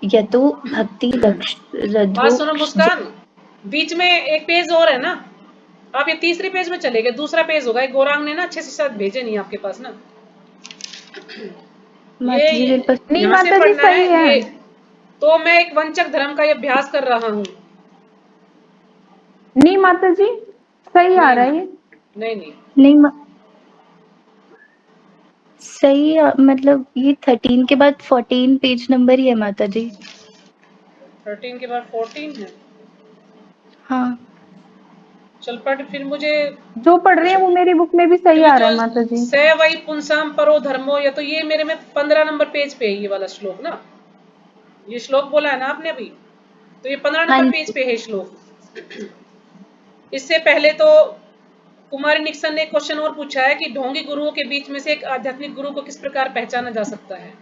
यतो भक्ति बात सुनो रधो। मुस्कान, बीच में एक पेज और है ना, आप ये तीसरे पेज में चले गए, दूसरा पेज होगा। एक गौरांग ने ना अच्छे से शायद भेजे नहीं आपके पास ना। ये माता जी मेरे पास नहीं यहाँ से माता जी पढ़ना सही है। ये। तो मैं एक वंचक धर्म का ये अभ्यास कर रहा हूँ। नहीं माता जी सही आ रहा है ये। नहीं नहीं, नहीं सही मतलब ये 13 के बाद 14 पेज नंबर ही है माता जी। 13 के बाद 14 है। हाँ चल पढ़ फिर। मुझे जो पढ़ रही है वो मेरी बुक में भी सही आ रहा है माता जी। स वै पुंसाम परो धर्मो, या तो ये मेरे में 15 नंबर पेज पे है ये वाला श्लोक ना। ये श्लोक बोला है ना आपने अभी, तो ये 15 हाँ नंबर पेज पे है श्लोक। इससे पहले तो कुमारी निक्सन ने एक क्वेश्चन और पूछा है कि ढोंगी गुरुओं के बीच में से एक आध्यात्मिक गुरु को किस प्रकार पहचाना जा सकता है।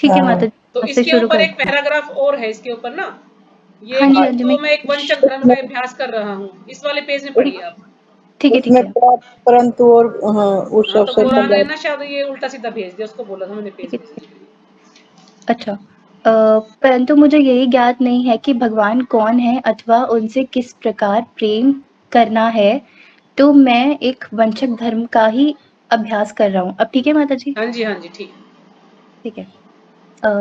ठीक है माता जी, तो आज से इसके शुरू ऊपर एक करते हैं। पैराग्राफ और है इसके ऊपर ना, ये हाँ कि जी हाँ जी तो मैं एक वंचक धर्म का अभ्यास कर रहा हूँ, इस वाले पेज में पढ़िए आप। ठीक है ठीक उसमें है परंतु और हाँ, उस हाँ तो अवसर गौरांग ने पर ना शायद ये उल्टा सीधा भेज दिया, उसको बोला था मैंने पेज ठीक भेजने है। के लिए। अच्छा परंतु मुझे यही ज्ञात नहीं है कि भगवान कौन है अथवा उनसे किस प्रकार प्रेम करना है, तो मैं एक वंचक धर्म का ही अभ्यास कर रहा हूँ। अब ठीक है माता जी? हाँ जी ठीक। ठीक है।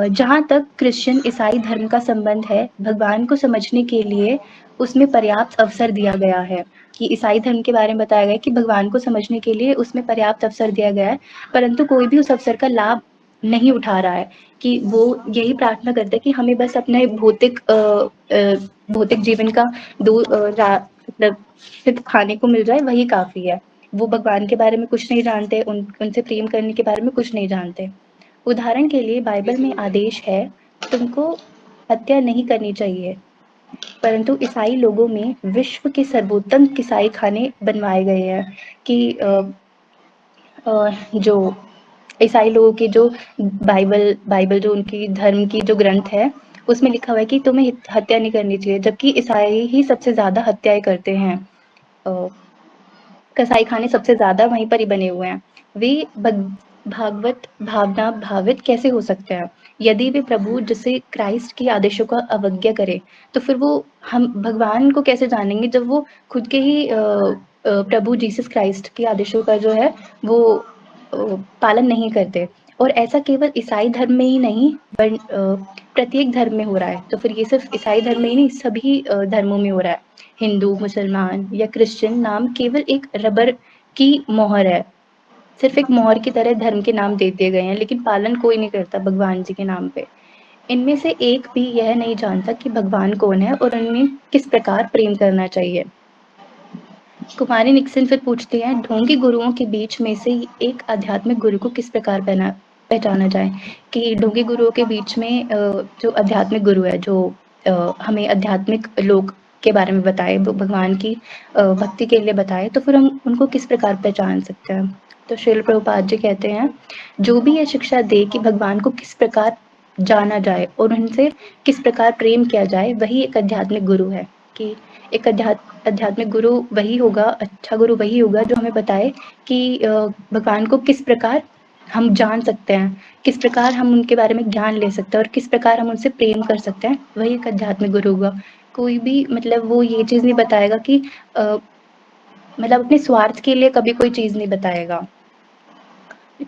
जहाँ तक क्रिश्चियन ईसाई धर्म का संबंध है, भगवान को समझने के लिए उसमें पर्याप्त अवसर दिया गया है। कि ईसाई धर्म के बारे में बताया गया है कि भगवान को समझने के लिए उसमें पर्याप्त अवसर दिया गया है, परंतु कोई भी उस अवसर का लाभ नहीं उठा रहा है। कि वो यही प्रार्थना करते हैं कि हमें बस अपने भौतिक जीवन का मतलब सिर्फ खाने को मिल जाए वही काफ़ी है। वो भगवान के बारे में कुछ नहीं जानते, उनसे प्रेम करने के बारे में कुछ नहीं जानते। उदाहरण के लिए बाइबल में आदेश है तुमको हत्या नहीं करनी चाहिए, परंतु ईसाई लोगों में विश्व के सर्वोत्तम ईसाई खाने बनवाए गए हैं कि जो ईसाई लोगों की जो बाइबल जो उनकी धर्म की जो ग्रंथ है उसमें लिखा हुआ है कि तुम्हें हत्या नहीं करनी चाहिए, जबकि ईसाई ही सबसे ज़्यादा हत्याएं करते हैं। कसाई खाने सबसे ज़्यादा वहीं पर ही बने हुए हैं। वे भागवत भावना भावित कैसे हो सकते हैं? यदि वे प्रभु जैसे क्राइस्ट के आदेशों का अवज्ञा करें, तो फिर वो हम भगवान को कैसे जानेंगे जब वो खुद के ही प्रभु जीसस क्राइस्ट के आदेशों का जो है वो पालन नहीं करते। और ऐसा केवल ईसाई धर्म में ही नहीं प्रत्येक धर्म में हो रहा है। तो फिर ये सिर्फ ईसाई धर्म में ही नहीं सभी धर्मों में हो रहा है। हिंदू, मुसलमान या क्रिश्चियन नाम केवल एक रबर की मोहर है। सिर्फ एक मोहर की तरह धर्म के नाम दे दिए गए हैं, लेकिन पालन कोई नहीं करता भगवान जी के नाम पे। इनमें से एक भी यह नहीं जानता कि भगवान कौन है और उन्हें किस प्रकार प्रेम करना चाहिए। कुमारी निक्सन फिर पूछती हैं, ढोंगी गुरुओं के बीच में से एक आध्यात्मिक गुरु को किस प्रकार पहचाना जाए? कि ढोंगी गुरुओं के बीच में जो आध्यात्मिक गुरु है, जो हमें आध्यात्मिक लोक के बारे में बताए, भगवान की भक्ति के लिए बताए, तो फिर हम उनको किस प्रकार पहचान सकते हैं? तो श्रील प्रभुपाद जी कहते हैं, जो भी ये शिक्षा दे कि भगवान को किस प्रकार जाना जाए और उनसे किस प्रकार प्रेम किया जाए, वही एक आध्यात्मिक गुरु है। कि एक आध्यात्मिक गुरु वही होगा, अच्छा गुरु वही होगा जो हमें बताए कि भगवान को किस प्रकार हम जान सकते हैं, किस प्रकार हम उनके बारे में ज्ञान ले सकते हैं और किस प्रकार हम उनसे प्रेम कर सकते हैं, वही एक आध्यात्मिक गुरु होगा। कोई भी मतलब वो ये चीज़ नहीं बताएगा कि मतलब अपने स्वार्थ के लिए कभी कोई चीज़ नहीं बताएगा।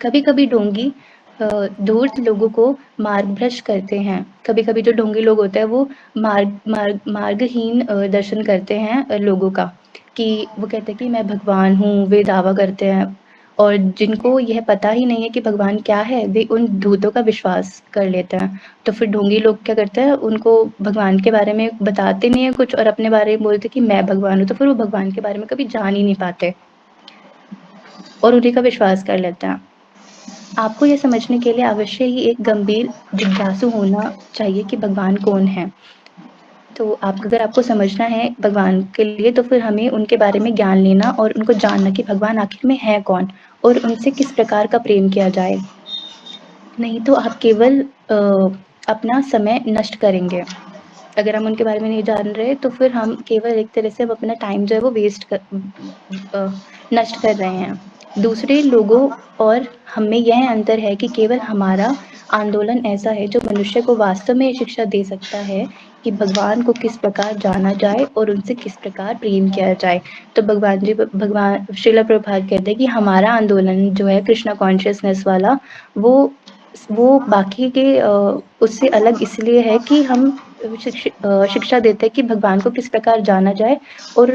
कभी-कभी ढोंगी धूर्त लोगों को मार्गभ्रष्ट करते हैं। कभी-कभी जो ढोंगी लोग होते हैं वो मार्गहीन दर्शन करते हैं लोगों का, कि वो कहते हैं कि मैं भगवान हूँ, वे दावा करते हैं और जिनको यह पता ही नहीं है कि भगवान क्या है, वे उन धूतों का विश्वास कर लेते हैं। तो फिर ढोंगी लोग क्या करते हैं, उनको भगवान के बारे में बताते नहीं है कुछ और अपने बारे में बोलते कि मैं भगवान हूँ, तो फिर वो भगवान के बारे में कभी जान ही नहीं पाते और उन्हीं का विश्वास कर लेते हैं। आपको ये समझने के लिए अवश्य ही एक गंभीर जिज्ञासु होना चाहिए कि भगवान कौन है। तो अगर आपको समझना है भगवान के लिए तो फिर हमें उनके बारे में ज्ञान लेना और उनको जानना कि भगवान आखिर में है कौन और उनसे किस प्रकार का प्रेम किया जाए। नहीं तो आप केवल अपना समय नष्ट करेंगे। अगर हम उनके बारे में नहीं जान रहे तो फिर हम केवल एक तरह से अब अपना टाइम जो है वो नष्ट कर रहे हैं। दूसरे लोगों और हम में यह अंतर है कि केवल हमारा आंदोलन ऐसा है जो मनुष्य को वास्तव में शिक्षा दे सकता है कि भगवान को किस प्रकार जाना जाए और उनसे किस प्रकार प्रेम किया जाए। तो भगवान श्रील प्रभुपाद कहते हैं कि हमारा आंदोलन जो है कृष्णा कॉन्शियसनेस वाला वो बाकी के उससे अलग इसलिए है कि हम शिक्षा देते हैं कि भगवान को किस प्रकार जाना जाए और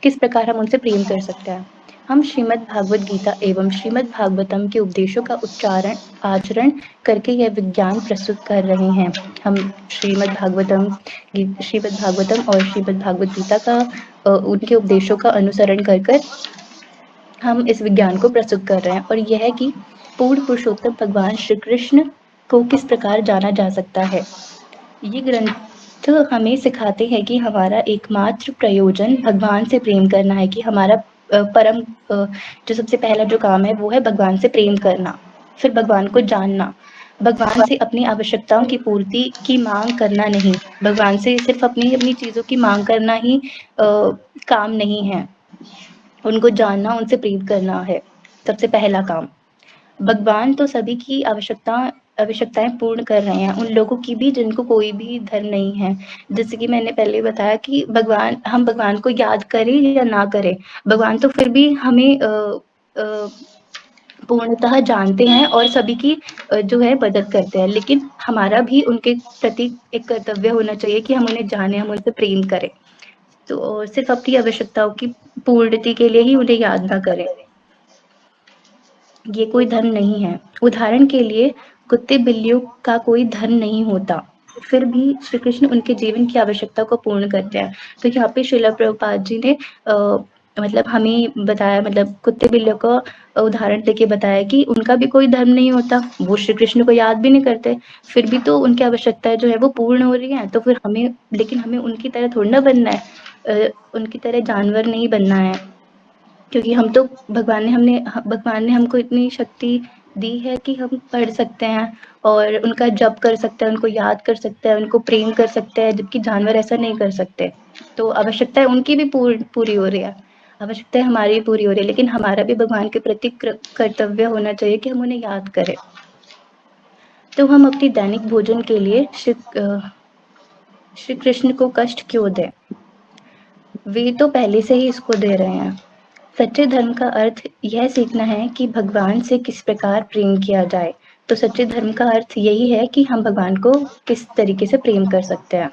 किस प्रकार हम उनसे प्रेम कर सकते हैं। हम श्रीमद् भागवत गीता एवं श्रीमद् भागवतम के उपदेशों का आचरण करके यह विज्ञान प्रस्तुत कर रहे हैं। हम श्रीमद् भागवतम और श्रीमद् भागवत गीता का उनके उपदेशों का अनुसरण कर हम इस विज्ञान को प्रस्तुत कर रहे हैं और यह है कि पूर्ण पुरुषोत्तम भगवान श्री कृष्ण को किस प्रकार जाना जा सकता है। ये ग्रंथ हमें सिखाते हैं कि हमारा एकमात्र प्रयोजन भगवान से प्रेम करना है, कि हमारा परम जो सबसे पहला जो काम है वो है भगवान से प्रेम करना, फिर भगवान को जानना, भगवान से अपनी आवश्यकताओं की पूर्ति की मांग करना नहीं। भगवान से सिर्फ अपनी चीजों की मांग करना ही काम नहीं है, उनको जानना, उनसे प्रेम करना है सबसे पहला काम। भगवान तो सभी की आवश्यकताएं पूर्ण कर रहे हैं, उन लोगों की भी जिनको कोई भी धर्म नहीं है। जैसे कि मैंने पहले बताया कि हम भगवान को याद करें या ना करें, भगवान तो फिर भी हमें पूर्णतः जानते हैं और सभी की जो है मदद करते हैं, लेकिन हमारा भी उनके प्रति एक कर्तव्य होना चाहिए कि हम उन्हें जाने, हम उनसे प्रेम करें। तो सिर्फ अपनी आवश्यकताओं की पूर्ति के लिए ही उन्हें याद ना करें, ये कोई धर्म नहीं है। उदाहरण के लिए कुत्ते बिल्लियों का कोई धर्म नहीं होता, फिर भी श्री कृष्ण उनके जीवन की आवश्यकता को पूर्ण करते हैं। तो यहाँ पे श्रील प्रभुपाद जी ने मतलब हमें बताया, मतलब कुत्ते बिल्लियों का उदाहरण देके बताया कि उनका भी कोई धर्म नहीं होता, वो श्री कृष्ण को याद भी नहीं करते, फिर भी तो उनकी आवश्यकताएं जो है वो पूर्ण हो रही हैं। तो फिर लेकिन हमें उनकी तरह थोड़ी ना बनना है, उनकी तरह जानवर नहीं बनना है, क्योंकि हम तो भगवान ने हमको इतनी शक्ति दी है कि हम पढ़ सकते हैं और उनका जप कर सकते हैं, उनको याद कर सकते हैं, उनको प्रेम कर सकते हैं, जबकि जानवर ऐसा नहीं कर सकते। तो आवश्यकताएं उनकी भी पूरी हो रही है, आवश्यकताएं हमारी भी पूरी हो रही है, लेकिन हमारा भी भगवान के प्रति कर्तव्य होना चाहिए कि हम उन्हें याद करें। तो हम अपनी दैनिक भोजन के लिए श्री कृष्ण को कष्ट क्यों दें? वे तो पहले से ही इसको दे रहे हैं। सच्चे धर्म का अर्थ यह सीखना है कि भगवान से किस प्रकार प्रेम किया जाए। तो सच्चे धर्म का अर्थ यही है कि हम भगवान को किस तरीके से प्रेम कर सकते हैं।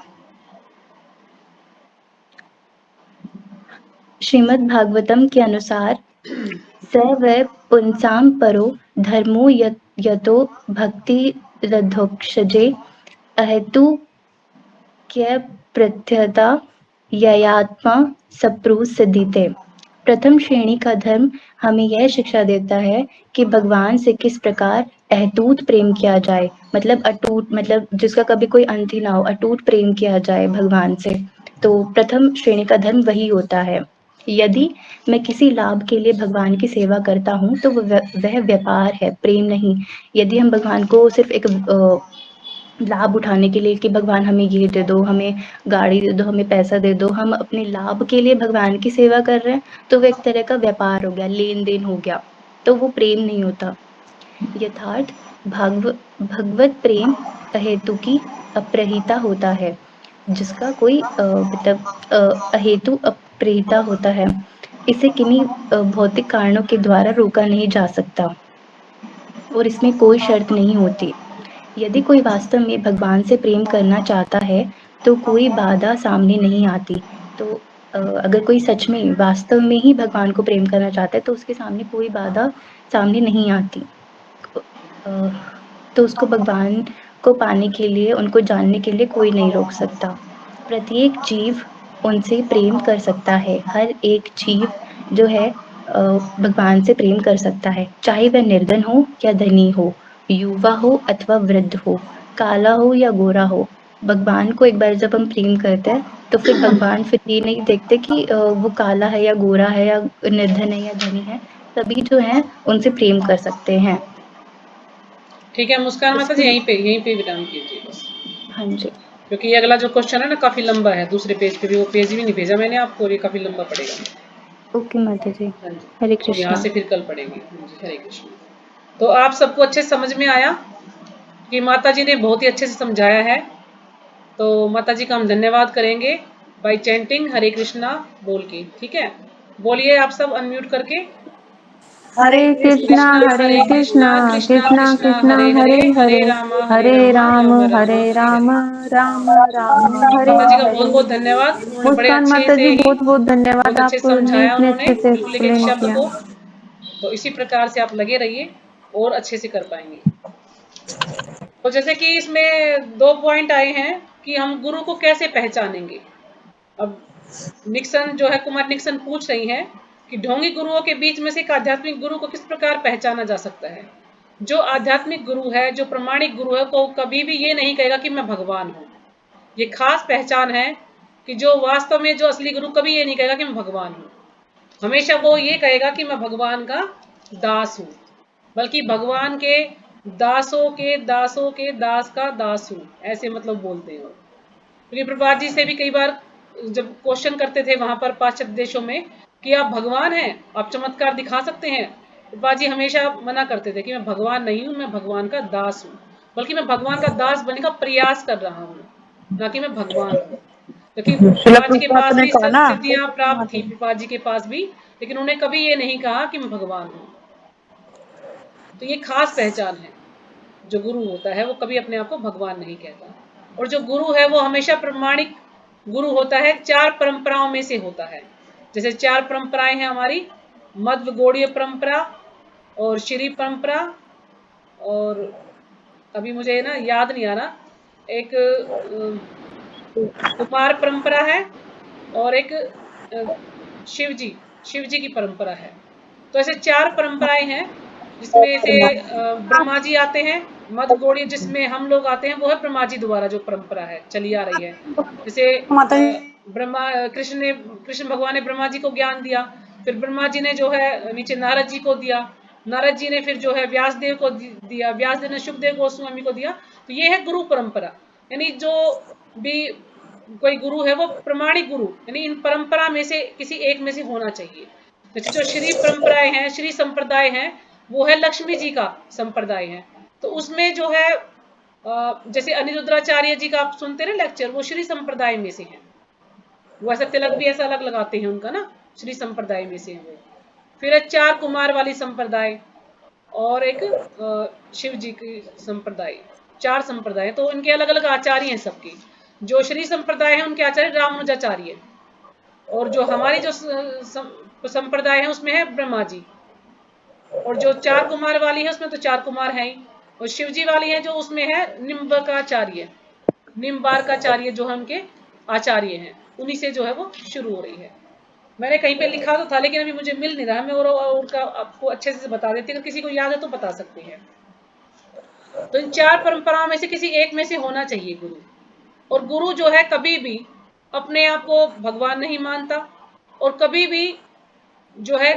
श्रीमद् भागवतम के अनुसार स वै पुंसाम परो धर्मो यतो भक्ति रधोक्षजे अहेतु क्य प्रत्यता ययात्मा सप्रू सिद्धिते। प्रथम श्रेणी का धर्म हमें यह शिक्षा देता है कि भगवान से किस प्रकार अटूट प्रेम किया जाए, मतलब अटूट, मतलब जिसका कभी कोई अंत ही ना हो, अटूट प्रेम किया जाए भगवान से। तो प्रथम श्रेणी का धर्म वही होता है। यदि मैं किसी लाभ के लिए भगवान की सेवा करता हूँ तो वह व्यापार है, प्रेम नहीं। यदि हम भगवान को सिर्फ एक लाभ उठाने के लिए कि भगवान हमें ये दे दो, हमें गाड़ी दे दो, हमें पैसा दे दो, हम अपने लाभ के लिए भगवान की सेवा कर रहे हैं, तो वो एक तरह का व्यापार हो गया, लेन देन हो गया, तो वो प्रेम नहीं होता। यथार्थ भगवत प्रेम अहेतु की अप्रहिता होता है, जिसका कोई मतलब अहेतु अप्रहिता होता है, इसे किन्हीं भौतिक कारणों के द्वारा रोका नहीं जा सकता और इसमें कोई शर्त नहीं होती। यदि कोई वास्तव में भगवान से प्रेम करना चाहता है तो कोई बाधा सामने नहीं आती। तो अगर कोई सच में वास्तव में ही भगवान को प्रेम करना चाहता है तो उसके सामने कोई बाधा सामने नहीं आती। तो उसको भगवान को पाने के लिए, उनको जानने के लिए कोई नहीं रोक सकता। प्रत्येक जीव उनसे प्रेम कर सकता है। हर एक जीव जो है भगवान से प्रेम कर सकता है, चाहे वह निर्धन हो या धनी हो, युवा हो अथवा वृद्ध हो, काला हो या गोरा हो। भगवान को एक बार जब हम प्रेम करते हैं तो फिर भगवान फिर ये नहीं देखते कि वो काला है या गोरा है या निर्धन है या धनी है, सभी जो हैं उनसे प्रेम कर सकते हैं। ठीक है मुस्कान माता जी, इसके यहीं पे विराम कीजिए बस, हाँ जी। क्योंकि ये अगला जो क्वेश्चन है ना काफी लंबा है, दूसरे पेज पे भी, वो पेज भी नहीं भेजा मैंने आपको, और ये काफी लंबा पड़ेगा। ओके माता जी, हाँ हरे जी, और यहाँ कृष्णा। से फिर कल पढ़ेंगे। हाँ जी, हरे कृष्ण। तो आप सबको अच्छे से समझ में आया कि माता जी ने बहुत ही अच्छे से समझाया है। तो माता जी का हम धन्यवाद करेंगे बाय चैंटिंग हरे कृष्णा बोल के। ठीक है, बोलिए आप सब अनम्यूट करके। हरे कृष्णा कृष्णा कृष्णा कृष्णा हरे हरे, हरे राम राम राम हरे माता जी का बहुत हरे। बहुत धन्यवाद, उन्होंने बड़े मुस्कान अच्छे माता से जी बहुत बहुत धन्यवाद, बहुत अच्छे से आपको ने समझाया इतने उन्होंने अच्छे से एक एक एक्सप्लेन शब्द किया। को। तो इसी प्रकार से आप लगे रहिए और अच्छे से कर पाएंगे। तो जैसे कि इसमें 2 पॉइंट आए हैं कि हम गुरु को कैसे पहचानेंगे। अब निक्सन जो है, कुमार निक्सन पूछ रही हैं कि ढोंगी गुरुओं के बीच में से एक आध्यात्मिक गुरु को किस प्रकार पहचाना जा सकता है। जो आध्यात्मिक गुरु है, जो प्रमाणिक गुरु है, को कभी भी ये नहीं कहेगा कि मैं भगवान हूँ। ये खास पहचान है कि जो वास्तव में जो असली गुरु कभी ये नहीं कहेगा कि मैं भगवान हूँ। हमेशा वो ये कहेगा कि मैं भगवान का दास हूँ, बल्कि भगवान के दासों के दासों के दास का दास हूँ, ऐसे मतलब बोलते हैं। क्योंकि प्रभुपाद जी से भी कई बार जब क्वेश्चन करते थे वहां पर पाश्चात्य देशों में कि आप भगवान हैं, आप चमत्कार दिखा सकते हैं, प्रभुपाद जी हमेशा मना करते थे कि मैं भगवान नहीं हूं, मैं भगवान का दास हूं, बल्कि मैं भगवान का दास बनने का प्रयास कर रहा हूं, ना कि मैं भगवान हूं। क्योंकि शिला प्रभुपाद जी के प्रभुपाद पास ने भी कहा ना। सिद्धियां प्राप्त थी, प्रभुपाद जी के पास भी, लेकिन उन्हें कभी ये नहीं कहा कि मैं भगवान हूं। तो ये खास पहचान है। जो गुरु होता है वो कभी अपने आप को भगवान नहीं कहता। और जो गुरु है वो हमेशा प्रमाणिक गुरु होता है, 4 परंपराओं में से होता है। जैसे 4 परंपराएं हैं हमारी, मध्व गौड़ीय परंपरा और श्री परंपरा, और अभी मुझे ना याद नहीं आ रहा, एक कुमार परंपरा है, और एक शिव जी की परंपरा है। तो ऐसे 4 परंपराएं हैं, जिसमें से ब्रह्मा जी आते हैं। मध्य गौड़ीय जिसमें हम लोग आते हैं वो है ब्रह्मा जी द्वारा जो परंपरा है चली आ रही है। जैसे माता जी कृष्ण भगवान ने ब्रह्मा जी को ज्ञान दिया, फिर ब्रह्मा जी ने जो है नीचे नारद जी को दिया, नारद जी ने फिर जो है व्यासदेव को दिया, व्यासदेव ने शुकदेव गोस्वामी को दिया। तो ये है गुरु परंपरा। यानी जो भी कोई गुरु है वो प्रमाणिक गुरु, यानी इन परंपरा में से किसी एक में से होना चाहिए। जैसे जो श्री परंपराएं हैं, श्री संप्रदाय हैं, वो है लक्ष्मी जी का संप्रदाय है। तो उसमें जो है जैसे अनिरुद्राचार्य जी का आप सुनते ना लेक्चर, वो श्री संप्रदाय में से हैं। वो ऐसा तिलक भी ऐसा अलग लगाते हैं उनका ना, श्री संप्रदाय में से है वो। फिर है 4 कुमार वाली संप्रदाय, और एक शिव जी की संप्रदाय। 4 संप्रदाय, तो इनके अलग अलग आचार्य हैं सबके। जो श्री संप्रदाय है उनके आचार्य रामानुजाचार्य, और जो हमारी जो संप्रदाय है उसमें है ब्रह्मा जी। और जो 4 कुमार वाली है उसमें तो 4 कुमार हैं ही। और शिव जी वाली है जो उसमें है निम्बार्काचार्य, निम्बार्काचार्य जो है उनके आचार्य हैं, उन्हीं से जो है वो शुरू हो रही है। मैंने कहीं पे लिखा तो था लेकिन अभी मुझे मिल नहीं रहा, मैं और उनका आपको अच्छे से बता देती, अगर किसी को याद है तो बता सकते हैं। तो इन 4 परंपराओं में से किसी एक में से होना चाहिए गुरु। और गुरु जो है कभी भी अपने आप को भगवान नहीं मानता, और कभी भी जो है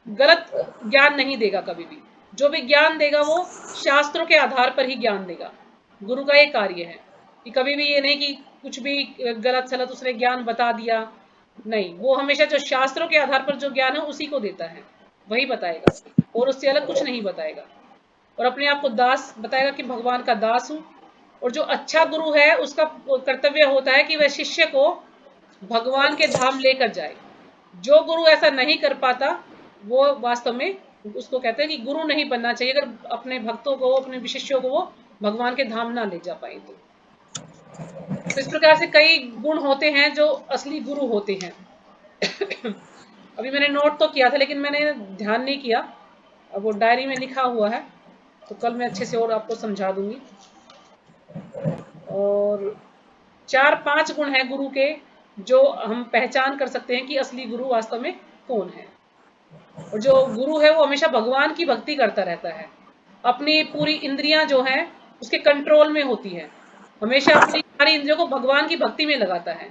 गलत ज्ञान नहीं देगा। कभी भी जो भी ज्ञान देगा वो शास्त्रों के आधार पर ही ज्ञान देगा। गुरु का ये कार्य है कि कभी भी ये नहीं कि कुछ भी गलत सलत उसने ज्ञान बता दिया, नहीं, वो हमेशा जो शास्त्रों के आधार पर जो ज्ञान है उसी को देता है, वही बताएगा, और उससे अलग कुछ नहीं बताएगा। और अपने आप को दास बताएगा कि भगवान का दास हूं। और जो अच्छा गुरु है उसका कर्तव्य होता है कि वह शिष्य को भगवान के धाम लेकर जाए। जो गुरु ऐसा नहीं कर पाता वो वास्तव में उसको कहते हैं कि गुरु नहीं बनना चाहिए, अगर अपने भक्तों को, अपने शिष्यों को वो भगवान के धाम ना ले जा पाए तो। तो इस प्रकार से कई गुण होते हैं जो असली गुरु होते हैं। अभी मैंने नोट तो किया था लेकिन मैंने ध्यान नहीं किया, अब वो डायरी में लिखा हुआ है, तो कल मैं अच्छे से और आपको समझा दूंगी। और 4-5 गुण हैं गुरु के जो हम पहचान कर सकते हैं कि असली गुरु वास्तव में कौन है। और जो गुरु है वो हमेशा भगवान की भक्ति करता रहता है, अपनी पूरी इंद्रियां जो हैं उसके कंट्रोल में होती है, हमेशा अपनी सारी इंद्रियों को भगवान की भक्ति में लगाता है।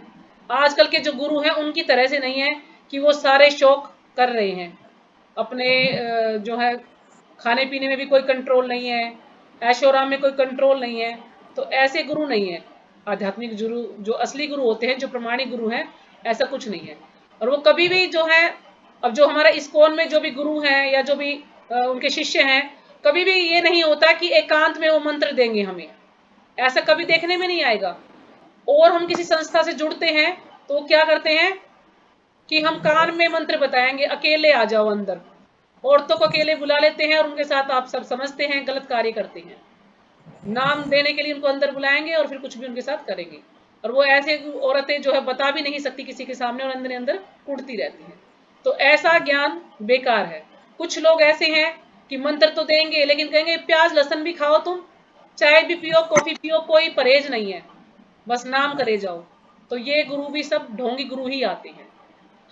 आजकल के जो गुरु हैं उनकी तरह से नहीं है कि वो सारे शौक कर रहे हैं, अपने जो है खाने पीने में भी कोई कंट्रोल नहीं है, ऐशोआराम में कोई कंट्रोल नहीं है, तो ऐसे गुरु नहीं है। आध्यात्मिक गुरु जो असली गुरु होते हैं, जो प्रमाणिक गुरु हैं, ऐसा कुछ नहीं है। और वो कभी भी जो है, अब जो हमारा इस्कॉन में जो भी गुरु हैं या जो भी उनके शिष्य हैं, कभी भी ये नहीं होता कि एकांत में वो मंत्र देंगे हमें, ऐसा कभी देखने में नहीं आएगा। और हम किसी संस्था से जुड़ते हैं तो वो क्या करते हैं कि हम कान में मंत्र बताएंगे, अकेले आ जाओ अंदर, औरतों को अकेले बुला लेते हैं और उनके साथ आप सब समझते हैं गलत कार्य करते हैं, नाम देने के लिए उनको अंदर बुलाएंगे और फिर कुछ भी उनके साथ करेंगे। और वो ऐसे औरतें जो है बता भी नहीं सकती किसी के सामने और अंदर अंदर कुड़ती रहती हैं। तो ऐसा ज्ञान बेकार है। कुछ लोग ऐसे हैं कि मंत्र तो देंगे लेकिन कहेंगे प्याज लहसुन भी खाओ, तुम चाय भी पियो, कॉफी पियो, कोई परहेज नहीं है, बस नाम करे जाओ। तो ये गुरु भी सब ढोंगी गुरु ही आते हैं,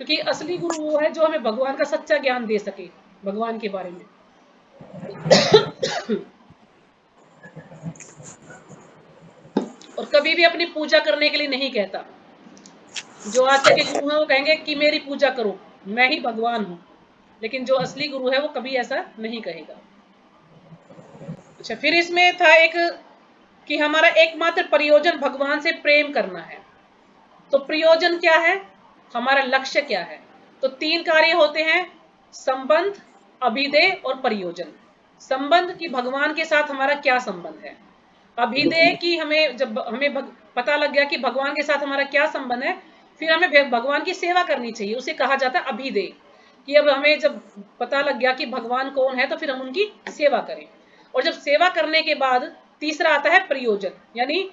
क्योंकि असली गुरु वो है जो हमें भगवान का सच्चा ज्ञान दे सके भगवान के बारे में। और कभी भी अपनी पूजा करने के लिए नहीं कहता। जो आजकल के गुरु हैं वो कहेंगे कि मेरी पूजा करो, मैं ही भगवान हूं, लेकिन जो असली गुरु है वो कभी ऐसा नहीं कहेगा। अच्छा, फिर इसमें था एक कि हमारा एकमात्र प्रयोजन भगवान से प्रेम करना है। तो प्रयोजन क्या है, हमारा लक्ष्य क्या है? तो 3 कार्य होते हैं, संबंध, अभिधेय और प्रयोजन। संबंध कि भगवान के साथ हमारा क्या संबंध है, अभिधेय कि हमें जब हमें पता लग गया कि भगवान के साथ हमारा क्या संबंध है, फिर हमें भगवान की सेवा करनी चाहिए, उसे कहा जाता है अभिधेय। कि अब हमें जब पता लग गया कि भगवान कौन है तो फिर हम उनकी सेवा करें। और जब सेवा करने के बाद तीसरा आता है प्रयोजन, यानी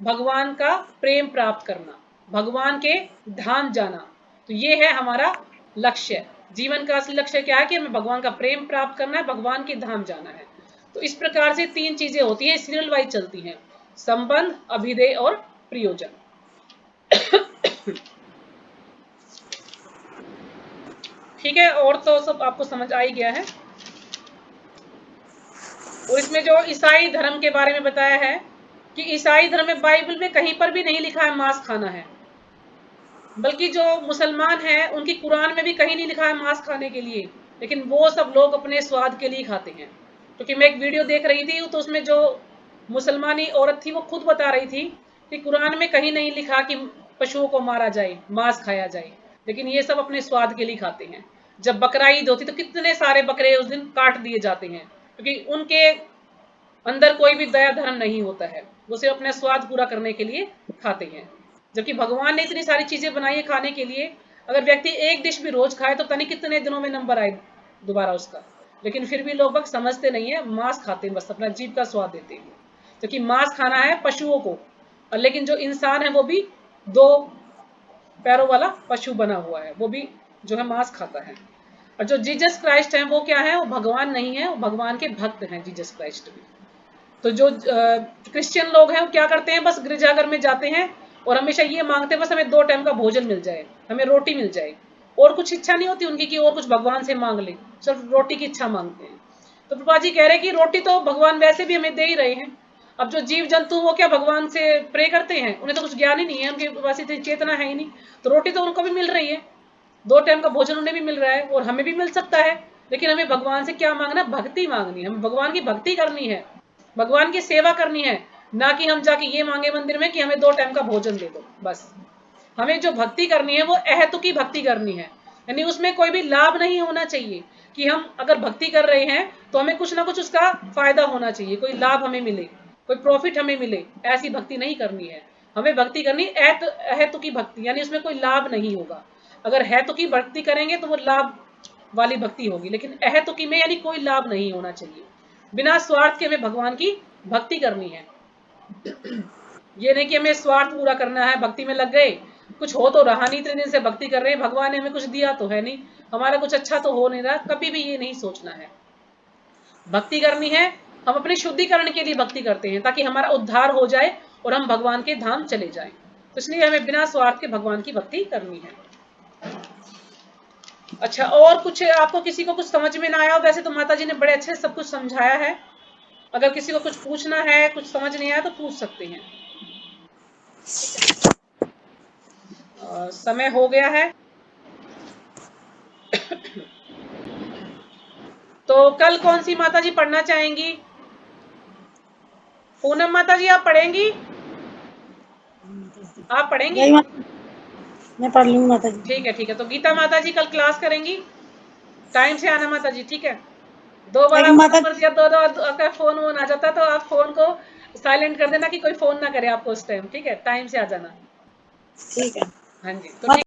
भगवान का प्रेम प्राप्त करना, भगवान के धाम जाना। तो ये है हमारा लक्ष्य। जीवन का असली लक्ष्य क्या है कि हमें भगवान का प्रेम प्राप्त करना है, भगवान के धाम जाना है। तो इस प्रकार से 3 चीजें होती हैं, सीरियल वाइज चलती हैं, संबंध, अभिधेय और प्रयोजन। ठीक है, और तो सब आपको समझ आ ही गया है। और इसमें जो ईसाई धर्म के बारे में बताया है कि ईसाई धर्म में बाइबल में कहीं पर भी नहीं लिखा है मांस खाना है, बल्कि जो मुसलमान हैं उनकी कुरान में भी कहीं नहीं लिखा है मांस खाने के लिए, लेकिन वो सब लोग अपने स्वाद के लिए खाते हैं। क्योंकि मैं एक वीडियो देख रही थी तो उसमें जो मुसलमानी औरत थी वो खुद बता रही थी कि कुरान में कहीं नहीं लिखा कि पशुओं को मारा जाए, मांस खाया जाए, लेकिन ये सब अपने स्वाद के लिए खाते हैं। जब बकरा ईद होती तो कितने सारे बकरे उस दिन काट दिए जाते हैं, क्योंकि उनके अंदर कोई भी दया धर्म नहीं होता है, वो सिर्फ अपना स्वाद पूरा करने के लिए खाते हैं। जबकि भगवान ने इतनी सारी चीजें बनाई है खाने के लिए, अगर व्यक्ति एक डिश भी रोज खाए तो पता नहीं कितने दिनों में नंबर आए दोबारा उसका, लेकिन फिर भी लोग समझते नहीं है, मांस खाते हैं, बस अपना जीभ का स्वाद देते हैं। क्योंकि मांस खाना है पशुओं को, और लेकिन जो इंसान है वो भी 2 पैरों वाला पशु बना हुआ है, वो भी जो है मांस खाता है। और जो जीसस क्राइस्ट है वो क्या है, वो भगवान नहीं है, वो भगवान के भक्त हैं जीसस क्राइस्ट भी। तो जो क्रिश्चियन लोग हैं वो क्या करते हैं, बस गिरजाघर में जाते हैं और हमेशा ये मांगते हैं बस हमें 2 टाइम का भोजन मिल जाए, हमें रोटी मिल जाए, और कुछ इच्छा नहीं होती उनकी कि और कुछ भगवान से मांग ले, सिर्फ रोटी की इच्छा मांगते हैं। तो प्रभा जी कह रहे हैं कि रोटी तो भगवान वैसे भी हमें दे ही रहे हैं। अब जो जीव जंतु वो क्या भगवान से प्रे करते हैं, उन्हें तो कुछ ज्ञान ही नहीं है, उनके पास इतनी चेतना है ही नहीं, तो रोटी तो उनको भी मिल रही है, 2 टाइम का भोजन उन्हें भी मिल रहा है और हमें भी मिल सकता है। लेकिन हमें भगवान से क्या मांगना, भक्ति मांगनी है, हमें भगवान की भक्ति करनी है, भगवान की सेवा करनी है, ना कि हम जाके ये मांगे मंदिर में कि हमें 2 टाइम का भोजन दे दो। बस हमें जो भक्ति करनी है वो अहेतुकी भक्ति करनी है, यानी उसमें कोई भी लाभ नहीं होना चाहिए कि हम अगर भक्ति कर रहे हैं तो हमें कुछ ना कुछ उसका फायदा होना चाहिए, कोई लाभ हमें मिले, कोई प्रॉफिट हमें मिले, ऐसी भक्ति नहीं करनी है। हमें भक्ति करनी अहेतुकी भक्ति, यानी उसमें कोई लाभ नहीं होगा। अगर हेतुकी भक्ति करेंगे तो वो लाभ वाली भक्ति होगी, लेकिन अहेतुकी में यानी कोई लाभ नहीं होना चाहिए, बिना स्वार्थ के हमें भगवान की भक्ति करनी है। ये नहीं कि हमें स्वार्थ पूरा करना है, भक्ति में लग गए, कुछ हो तो रहा नहीं, इतने दिन से भक्ति कर रहे हैं, भगवान ने हमें कुछ दिया तो है नहीं, हमारा कुछ अच्छा तो हो नहीं रहा, कभी भी ये नहीं सोचना है। भक्ति करनी है, हम अपने शुद्धिकरण के लिए भक्ति करते हैं ताकि हमारा उद्धार हो जाए और हम भगवान के धाम चले जाएं। तो इसलिए हमें बिना स्वार्थ के भगवान की भक्ति करनी है। अच्छा, और कुछ आपको किसी को कुछ समझ में ना आया हो? वैसे तो माता जी ने बड़े अच्छे से सब कुछ समझाया है। अगर किसी को कुछ पूछना है, कुछ समझ नहीं आया तो पूछ सकते हैं। समय हो गया है। तो कल कौन सी माता जी पढ़ना चाहेंगी? पूनम माता जी आप पढ़ेंगी? आप पढ़ेंगी? जय माता, मैं पढ़ लूंगी माता जी। ठीक है, ठीक है। तो गीता माता जी कल क्लास करेंगी, टाइम से आना माता जी, ठीक है। दो बार लेकिन आपको माता नंबर दिया, दो आपका फोन वोन आ जाता तो आप फोन को साइलेंट कर देना कि कोई फोन ना करे आपको उस टाइम, ठीक है। टाइम से आ जाना। ठीक है। हाँ जी, तो ठीक